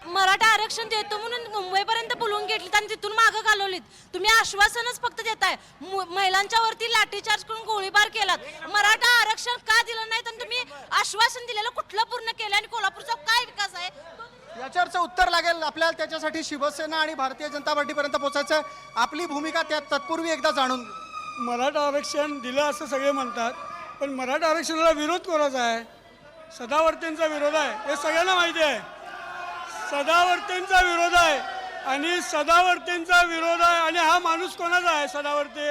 मराठा आरक्षण देतो म्हणून मुंबईपर्यंत बोलवून घेतलीत आणि तिथून मागं घालवलीत. तुम्ही आश्वासनच फक्त देताय. महिलांच्या वरती लाठीचार्ज करून गोळीबार केलात. मराठा आरक्षण का दिलं नाही तर तुम्ही आश्वासन दिलेलं कुठलं पूर्ण केलं आणि कोल्हापूरचा काय विकास आहे? याच्यावरचं उत्तर लागेल आपल्याला. त्याच्यासाठी शिवसेना आणि भारतीय जनता पार्टीपर्यंत पोहोचायचं. आपली भूमिका त्यात तत्पूर्वी एकदा जाणून घेऊ. मराठा आरक्षण दिलं असं सगळे म्हणतात, पण मराठा आरक्षणाला विरोध कोणाचा आहे? सदावर्तेंचा विरोध आहे, हे सगळ्यांना माहिती आहे. सदावर्तेंचा विरोध आहे आणि सदावर्तेंचा विरोध आहे. आणि हा माणूस कोणाचा आहे? सदावर्ते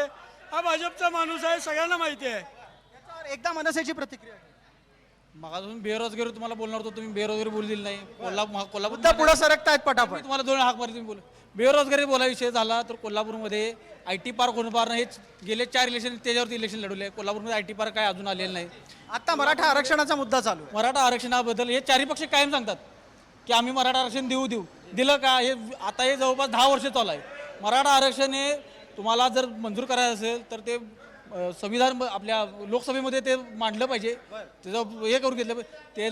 हा भाजपचा माणूस आहे, सगळ्यांना माहिती आहे. याच्यावर एकदा मनसेची प्रतिक्रिया. मग अजून बेरोजगारी तुम्हाला बोलणार होतो, तुम्ही बेरोजगारी बोलू दिली नाही. कोल्हापूर मुद्दा पुढे सरकतायत पटापट. तुम्हाला 2 हाक मारले, तुम्ही बोल. बेरोजगारी बोला विषय झाला तर कोल्हापूरमध्ये IT पार्क होणार नाही. हेच गेले 4 इलेक्शन त्याच्यावरती इलेक्शन लढवले. कोल्हापूरमध्ये IT पार्क काय अजून आलेलं नाही. आता मराठा आरक्षणाचा मुद्दा चालू. मराठा आरक्षणाबद्दल हे 4 पक्ष कायम सांगतात की आम्ही मराठा आरक्षण देऊ दिलं का? हे आता हे जवळपास 10 वर्ष चालू आहे. मराठा आरक्षण हे तुम्हाला जर मंजूर करायचं असेल तर ते संविधान आपल्या लोकसभेमध्ये ते मांडलं पाहिजे. त्याचं हे करून घेतलं पाहिजे.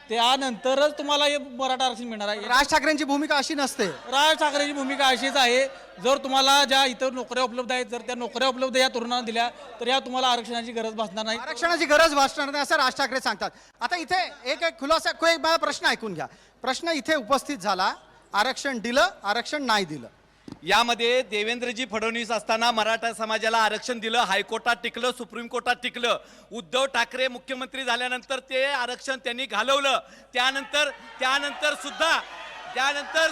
त्यानंतरच तुम्हाला हे मराठा आरक्षण मिळणार आहे. राज ठाकरेंची भूमिका अशी नसते. राज ठाकरेंची भूमिका अशीच आहे. जर तुम्हाला ज्या इतर नोकऱ्या उपलब्ध आहेत, जर त्या नोकऱ्या उपलब्ध या तरुणांना दिल्या तर या तुम्हाला आरक्षणाची गरज भासणार नाही. आरक्षणाची गरज भासणार नाही असं राज ठाकरे सांगतात. आता इथे एक खुलासा, एक मला प्रश्न ऐकून घ्या. प्रश्न इथे उपस्थित झाला, आरक्षण दिलं, आरक्षण नाही दिलं. यामध्ये देवेंद्रजी फडणवीस असताना मराठा समाजाला आरक्षण दिलं, हायकोर्टात टिकलं, सुप्रीम कोर्टात टिकलं. उद्धव ठाकरे मुख्यमंत्री झाल्यानंतर ते आरक्षण त्यांनी घालवलं. त्यानंतर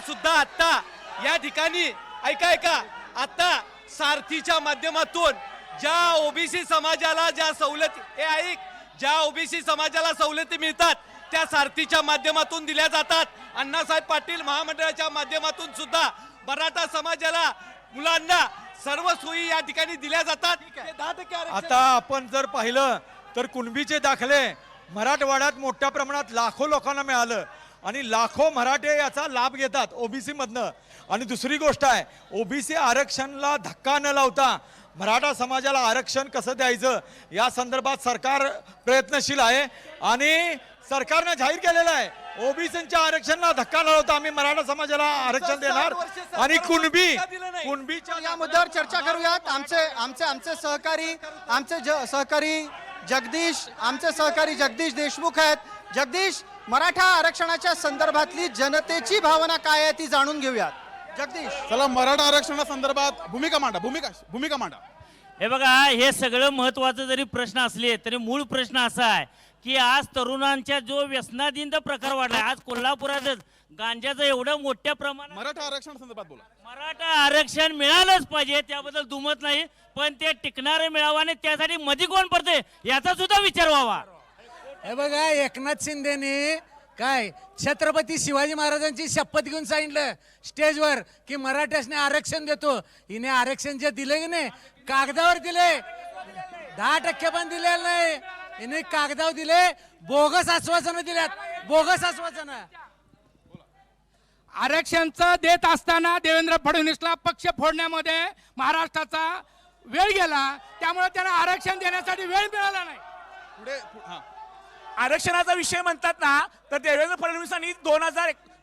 सुद्धा आता या ठिकाणी ऐका आता सारथीच्या माध्यमातून ज्या ओबीसी समाजाला ज्या ओबीसी समाजाला सवलती मिळतात त्या सारथीच्या माध्यमातून दिल्या जातात. अण्णासाहेब पाटील महामंडळाच्या माध्यमातून सुद्धा मराठा समाजाला, मुलांना सर्व सोयी या ठिकाणी दिल्या जातात. 10% आता आपण जर पाहिलं तर कुणबीचे दाखले मराठवाड्यात मोठ्या प्रमाणात लाखो लोकांना मिळालं आणि लाखो मराठे याचा लाभ घेतात ओबीसी मधनं. आणि दुसरी गोष्ट आहे, ओबीसी आरक्षणाला धक्का न लावता मराठा समाजाला आरक्षण कसं द्यायचं या संदर्भात सरकार प्रयत्नशील आहे आणि सरकारनं जाहीर केलेलं आहे ओबीसीच्या आरक्षणाला धक्का न लावता आम्ही मराठा समाजाला आरक्षण देणार. आणि कुणबीच्या या मुद्द्यावर चर्चा करूयात. आमचे सहकारी जगदीश देशमुख आहेत. जगदीश, मराठा आरक्षणाच्या संदर्भातली जनतेची भावना काय आहे ती जाणून घेऊयात. जगदीश, चला मराठा आरक्षणासंदर्भात भूमिका मांडा. हे बघा, हे सगळं महत्त्वाचं जरी प्रश्न असले तरी मूळ प्रश्न असा आहे की आज तरुणांच्या जो व्यसनाधीन प्रकार वाढला, आज कोल्हापुरातच गांजाचं एवढं मोठ्या प्रमाणात. मराठा आरक्षण संदर्भात बोला. मराठा आरक्षण मिळालंच पाहिजे, त्याबद्दल दुमत नाही, पण ते टिकणारे मिळावं आणि त्यासाठी मध्ये कोण पडते याचा सुद्धा विचार व्हावा. हे बघा, एकनाथ शिंदेने काय छत्रपती शिवाजी महाराजांची शपथ घेऊन सांगितलं स्टेजवर की मराठ्यासने आरक्षण देतो. हिने आरक्षण जे दिले की नाही कागदावर दिले, 10% पण दिलेलं नाही. हिने कागदावर दिले, बोगस आश्वासनं दिल्यात, बोगस आश्वासनं. आरक्षणचं देत असताना देवेंद्र फडणवीसला पक्ष फोडण्यामध्ये महाराष्ट्राचा वेळ गेला, त्यामुळे त्यांना आरक्षण देण्यासाठी वेळ मिळाला नाही. पुढे आरक्षणाचा विषय म्हणतात ना, तर देवेंद्र फडणवीसांनी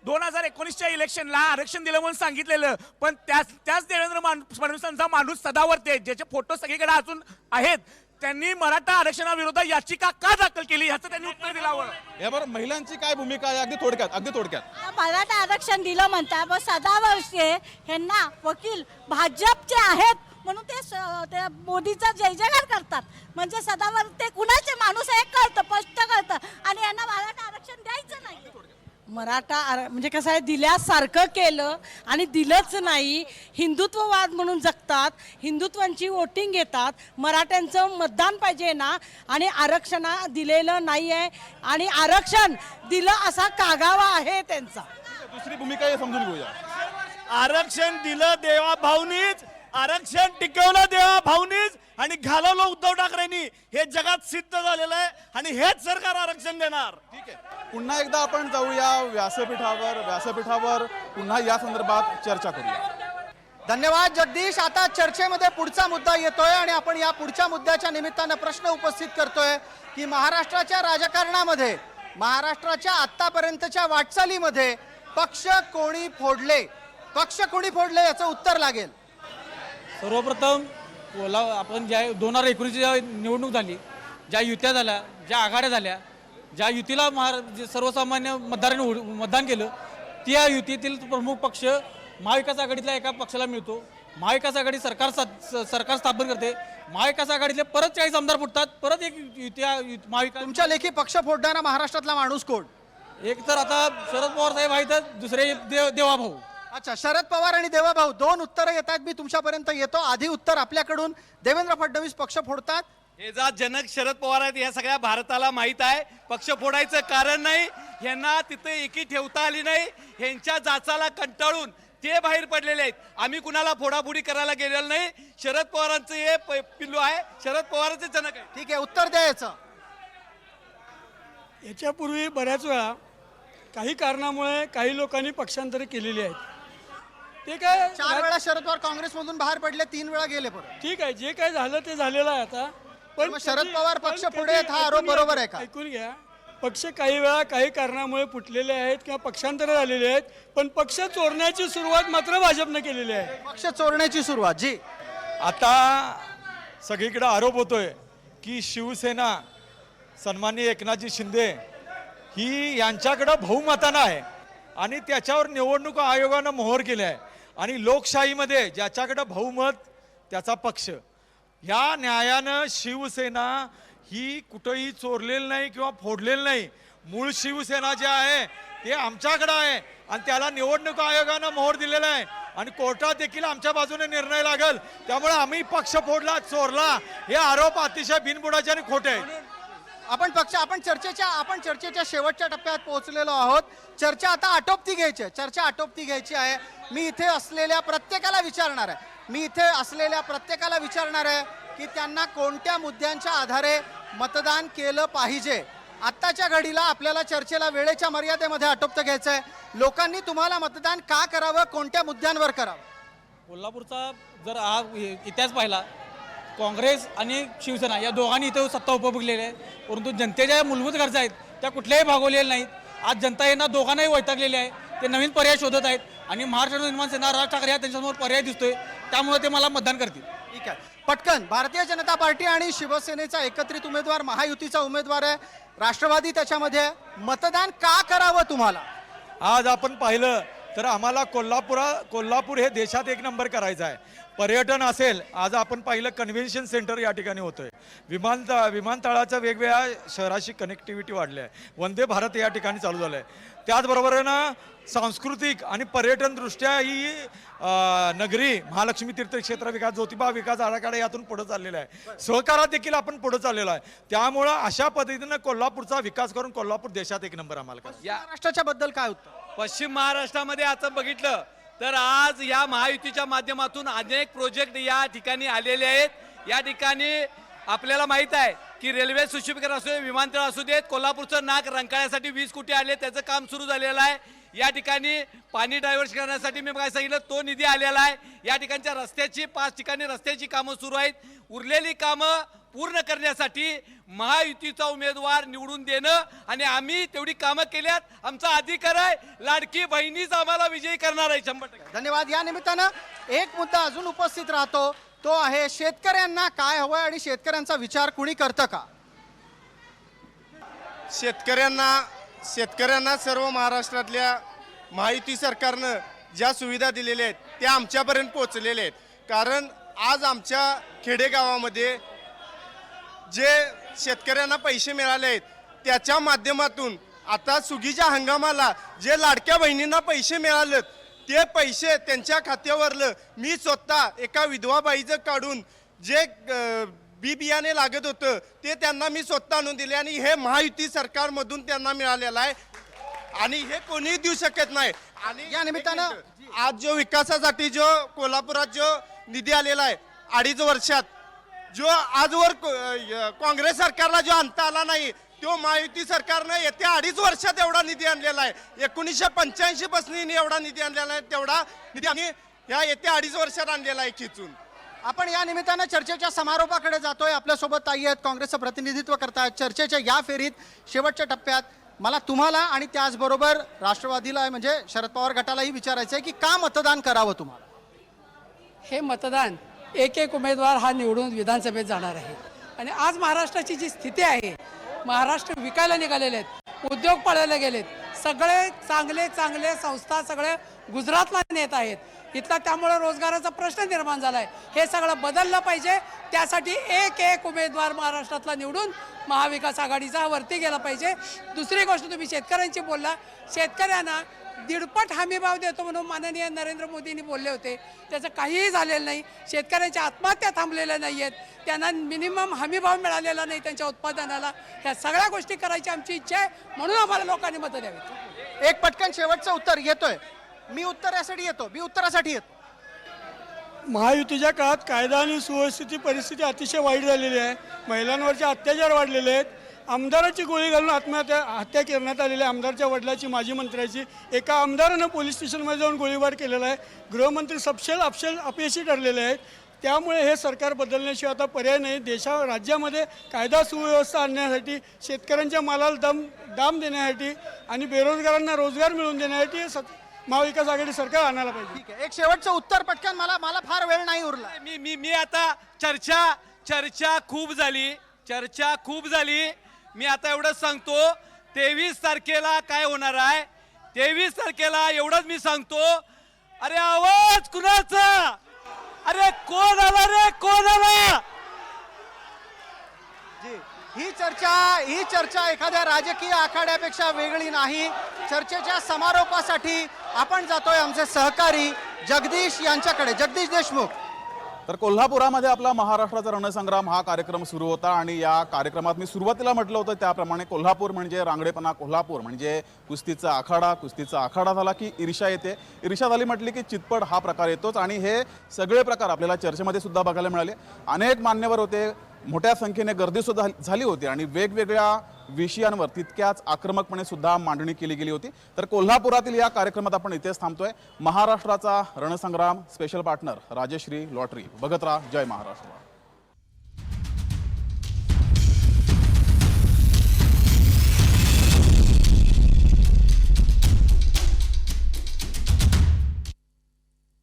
2019च्या इलेक्शनला आरक्षण दिलं म्हणून सांगितलेलं, पण त्याच देवेंद्र फडणवीसांचा माणूस सदावर्ते ज्याचे फोटो सगळीकडे अजून आहेत, त्यांनी मराठा आरक्षणाविरोधात याचिका का दाखल केली ह्याचं त्यांनी उत्तर दिलावं. यावर महिलांची काय भूमिका आहे अगदी थोडक्यात. मराठा आरक्षण दिलं म्हणता, मग सदावर्षे ह्यांना वकील भाजपचे आहेत म्हणून ते मोदीचा जय जयकार करतात. म्हणजे सदावर ते कुणाचे माणूस आहे कळतं, स्पष्ट कळतं, आणि यांना मराठा आरक्षण द्यायचं नाही. म्हणजे कसं आहे, दिल्यासारखं केलं आणि दिलंच नाही. हिंदुत्ववाद म्हणून जगतात, हिंदुत्वांची वोटिंग घेतात, मराठ्यांचं मतदान पाहिजे ना, आणि आरक्षण दिलेलं नाही आहे, आणि आरक्षण दिलं असा कागावा आहे त्यांचा. दुसरी भूमिका समजून घेऊया. आरक्षण दिलं देवा भाऊनीच, आरक्षण टिकवलं देवा भाऊनीच, आणि घालवलं उद्धव ठाकरेंनी. हे जगात सिद्ध झालेलं आहे, आणि हेच सरकार आरक्षण देणार. ठीक आहे, पुन्हा एकदा आपण जाऊया व्यासपीठावर पुन्हा या संदर्भात चर्चा करूया. धन्यवाद जगदीश. आता चर्चेमध्ये पुढचा मुद्दा येतोय आणि आपण या पुढच्या मुद्द्याच्या निमित्तानं प्रश्न उपस्थित करतोय की महाराष्ट्राच्या राजकारणामध्ये, महाराष्ट्राच्या आतापर्यंतच्या वाटचालीमध्ये पक्ष कोणी फोडले याचं उत्तर लागेल. सर्वप्रथम आपण ज्या 2019 ज्या निवडणूक झाली, ज्या युत्या झाल्या, ज्या आघाड्या झाल्या, ज्या युतीला सर्वसामान्य मतदारांनी मतदान केलं, त्या युतीतील प्रमुख पक्ष महाविकास आघाडीतल्या एका पक्षाला मिळतो. महाविकास आघाडी सरकार स्थापन करते. महाविकास आघाडीतले परत 40 आमदार फुटतात, परत एक महाविकास. तुमच्या लेखी पक्ष फोडणारा महाराष्ट्रातला माणूस कोण? एक तर आता शरद पवार साहेब आहेत, दुसरे देवाभाऊ. अच्छा, शरद पवार आणि देवाभाऊ, दोन उत्तरं येत आहेत. मी तुमच्यापर्यंत येतो. आधी उत्तर आपल्याकडून, देवेंद्र फडणवीस पक्ष फोडतात. हे जा जनक शरद पवार आहेत, या सगळ्या भारताला माहीत आहे. पक्ष फोडायचं कारण नाही, यांना तिथे एकी ठेवता आली नाही. ह्यांच्या जाचाला कंटाळून ते बाहेर पडलेले आहेत. आम्ही कुणाला फोडाफोडी करायला गेलेलो नाही. शरद पवारांचं हे पिल्लू आहे, शरद पवारांचे जनक आहे. ठीक आहे, उत्तर द्यायचं. याच्यापूर्वी बऱ्याच वेळा काही कारणामुळे काही लोकांनी पक्षांतरे केलेली आहेत. ते काय 4 वेळा शरद पवार काँग्रेसमधून बाहेर पडले, 3 वेळा गेले परत. ठीक आहे, जे काय झालं ते झालेलं आहे आता. पण शरद पवार पक्ष पुढे आहेत हा आरोप बरोबर आहे का? ऐकून घ्या, पक्ष काही वेळा काही कारणामुळे फुटलेले आहेत किंवा पक्षांतर झालेले आहेत, पण पक्ष चोरण्याची सुरुवात मात्र भाजपनं केलेली आहे. पक्ष चोरण्याची सुरुवात जी आता सगळीकडे आरोप होतोय की शिवसेना सन्माननीय एकनाथजी शिंदे ही यांच्याकडं बहुमतानं आहे, आणि त्याच्यावर निवडणूक आयोगानं मोहर केली आहे. आणि लोकशाहीमध्ये ज्याच्याकडं बहुमत त्याचा पक्ष. ह्या न्यायानं शिवसेना ही कुठंही चोरलेली नाही किंवा फोडलेली नाही. मूळ शिवसेना जे आहे ते आमच्याकडं आहे, आणि त्याला निवडणूक आयोगानं मोहर दिलेला आहे, आणि कोर्टात देखील आमच्या बाजूने निर्णय लागेल. त्यामुळे आम्ही पक्ष फोडला, चोरला, हे आरोप अतिशय बिनबुडाचे आणि खोटे आहेत. आपण चर्चेच्या शेवटच्या टप्प्यात पोहोचलेलो आहोत. चर्चा आता आटोपती घ्यायची आहे. मी इथे असलेल्या प्रत्येकाला विचारणार आहे की त्यांना कोणत्या मुद्द्यांच्या आधारे मतदान केलं पाहिजे. आत्ताच्या घडीला आपल्याला चर्चेला वेळेच्या मर्यादेमध्ये आटोपतं घ्यायचं आहे. लोकांनी तुम्हाला मतदान का करावं, कोणत्या मुद्द्यांवर करावं? कोल्हापूरचा जर हा इतिहास पाहिला, काँग्रेस आणि शिवसेना या दोघांनी इथे सत्ता उपभोगलेली आहे, परंतु जनतेच्या मूलभूत गरजा आहेत त्या कुठल्याही भागवलेल्या नाहीत. आज जनता यांना दोघांनाही वैतागलेली आहे. ते नवीन पर्याय शोधत आहेत, आणि महाराष्ट्र निर्माण सेना राज ठाकरे हा त्यांच्यासमोर पर्याय दिसतोय, त्यामुळे ते मला मतदान करतील. ठीक आहे, पटकन. भारतीय जनता पार्टी आणि शिवसेनेचा एकत्रित उमेदवार, महायुतीचा उमेदवार आहे, राष्ट्रवादी त्याच्यामध्ये. मतदान का करावं तुम्हाला? आज आपण पाहिलं तर आम्हाला कोल्हापूर हे देशात एक नंबर करायचं आहे. पर्यटन असेल, आज आपण पाहिलं कन्व्हेन्शन सेंटर या ठिकाणी होतंय, विमानतळाच्या वेगवेगळ्या शहराशी कनेक्टिव्हिटी वाढली आहे, वंदे भारत या ठिकाणी चालू झालं आहे. त्याचबरोबर आहे ना, सांस्कृतिक आणि पर्यटन दृष्ट्या ही नगरी महालक्ष्मी तीर्थक्षेत्र विकास, ज्योतिबा विकास आराखडा यातून पुढे चाललेला आहे. सहकारात देखील आपण पुढे चाललेलो आहे. त्यामुळं अशा पद्धतीनं कोल्हापूरचा विकास करून कोल्हापूर देशात एक नंबर आम्हाला करायचं. महाराष्ट्राच्या बद्दल काय उत्तर? पश्चिम महाराष्ट्रामध्ये आता बघितलं तर आज या महायुतीच्या माध्यमातून अनेक प्रोजेक्ट या ठिकाणी आलेले आहेत. या ठिकाणी आपल्याला माहित आहे की रेल्वे सुशोभीकरण असू दे, विमानतळ असू देत, कोल्हापूरचं नाक रंकाळ्यासाठी 20 कोटी आले, त्याचं काम सुरू झालेलं आहे. या ठिकाणी पाणी डायव्हर्ट करण्यासाठी मी काय सांगितलं तो निधी आलेला आहे. या ठिकाणच्या रस्त्याची 5 ठिकाणी रस्त्याची कामं सुरू आहेत. उरलेली कामं पूर्ण करण्यासाठी महायुतीचा उमेदवार निवडून देणं आणि आम्ही तेवढी कामं केल्यात, आमचा अधिकार आहे. लाडकी बहिणीच आम्हाला विजयी करणार आहे 100%. धन्यवाद. या निमित्तानं एक मुद्दा अजून उपस्थित राहतो, तो आहे शेतकऱ्यांना काय हवंय आणि शेतकऱ्यांचा विचार कुणी करतं का? शेतकऱ्यांना सर्व महाराष्ट्रातल्या महायुती सरकारनं ज्या सुविधा दिलेल्या आहेत त्या आमच्यापर्यंत पोहोचलेल्या आहेत. कारण आज आमच्या खेडेगावामध्ये जे शेतकऱ्यांना पैसे मिळाले आहेत त्याच्या माध्यमातून आता सुगीच्या हंगामाला जे लाडक्या बहिणींना पैसे मिळालेत ते पैसे त्यांच्या खात्यावरलं मी स्वतः एका विधवा बाईचं काढून जे बी बियाणे लागत होतं ते त्यांना मी स्वतः आणून दिले आणि हे महायुती सरकारमधून त्यांना मिळालेलं आहे आणि हे कोणीही देऊ शकत नाही. आणि या निमित्तानं आज जो विकासासाठी जो कोल्हापुरात जो निधी आलेला आहे 2.5 वर्षात, जो आजवर काँग्रेस सरकारला जो आणता आला नाही तो महायुती सरकारनं येत्या 2.5 वर्षात एवढा निधी आणलेला आहे. 1985 पासून एवढा निधी आणलेला आहे, तेवढा निधी आम्ही ह्या येत्या 2.5 वर्षात आणलेला आहे खिचून. आपण या निमित्तानं चर्चेच्या समारोपाकडे जातोय. आपल्यासोबत ताई आहेत, काँग्रेसचं प्रतिनिधित्व करतायत. चर्चेच्या या फेरीत शेवटच्या टप्प्यात मला तुम्हाला आणि त्याचबरोबर राष्ट्रवादीला म्हणजे शरद पवार गटालाही विचारायचं आहे की का मतदान करावं तुम्हाला? हे मतदान एक उमेदवार हा निवडून विधानसभेत जाणार आहे. आणि आज महाराष्ट्राची जी स्थिती आहे, महाराष्ट्र विकायला निघालेले आहेत, उद्योग पळायला गेलेत, सगळे चांगले चांगले संस्था सगळे गुजरातला नेत आहेत इथला, त्यामुळे रोजगाराचा प्रश्न निर्माण झाला आहे. हे सगळं बदललं पाहिजे. त्यासाठी एक उमेदवार महाराष्ट्रातला निवडून महाविकास आघाडीचा वरती गेला पाहिजे. दुसरी गोष्ट तुम्ही शेतकऱ्यांची बोलला, शेतकऱ्यांना 1.5 हमीभाव देतो म्हणून माननीय नरेंद्र मोदींनी बोलले होते, त्याचं काहीही झालेलं नाही. शेतकऱ्यांच्या आत्महत्या थांबलेल्या नाही आहेत, त्यांना मिनिमम हमीभाव मिळालेला नाही त्यांच्या उत्पादनाला. ह्या सगळ्या गोष्टी करायची आमची इच्छा आहे, म्हणून आम्हाला लोकांनी मतं द्यावी. एक पटकन शेवटचं उत्तर येतोय. मी उत्तरासाठी येतो. महायुतीच्या काळात कायदा आणि सुव्यवस्थेची परिस्थिती अतिशय वाईट झालेली आहे. महिलांवरचे अत्याचार वाढलेले आहेत. आमदाराची गोळी घालून हत्या करण्यात आलेली आहे. आमदारच्या वडिलाची, माजी मंत्र्याची. एका आमदारानं पोलीस स्टेशनमध्ये जाऊन गोळीबार केलेला आहे. गृहमंत्री सपशेल अपयशी ठरलेले आहेत. त्यामुळे हे सरकार बदलण्याशिवाय आता पर्याय नाही. राज्यामध्ये कायदा सुव्यवस्था आणण्यासाठी, शेतकऱ्यांच्या मालाला दाम देण्यासाठी आणि बेरोजगारांना रोजगार मिळवून देण्यासाठी महाविकास आघाडी सरकार आणायला पाहिजे. ठीक आहे, एक शेवटचं उत्तर पटकन. मला फार वेळ नाही उरला. मी आता चर्चा खूप झाली. मी आता एवढंच सांगतो, 23 तारखेला काय होणार आहे, 23 तारखेला एवढंच मी सांगतो. अरे आवाज कुणाचा? अरे कोण आला? ही चर्चा एखाद्या राजकीय आखाड्यापेक्षा वेगळी नाही. चर्चेच्या समारोपासाठी आपण जातोय आमचे सहकारी जगदीश यांच्याकडे. जगदीश देशमुख. तर कोल्हापुरामध्ये आपला महाराष्ट्राचा रणसंग्राम हा कार्यक्रम सुरू होता आणि या कार्यक्रमात मी सुरुवातीला म्हटलं होतं त्याप्रमाणे कोल्हापूर म्हणजे रांगडेपणा, कोल्हापूर म्हणजे कुस्तीचा आखाडा झाला की ईर्ष्या येते, ईर्ष्या झाली म्हटली की चितपट हा प्रकार येतोच. आणि हे सगळे प्रकार आपल्याला चर्चेमध्ये सुद्धा बघायला मिळाले. अनेक मान्यवर होते, मोठ्या संख्येने गर्दी सुद्धा झाली होती आणि वेगवेगळ्या विषयांवर तितक्याच आक्रमकपणे सुद्धा मांडणी केली गेली होती. तर कोल्हापुरातील या कार्यक्रमात आपण इथेच थांबतोय. महाराष्ट्राचा रणसंग्राम स्पेशल पार्टनर राजश्री लॉटरी. बघत राहा जय महाराष्ट्र.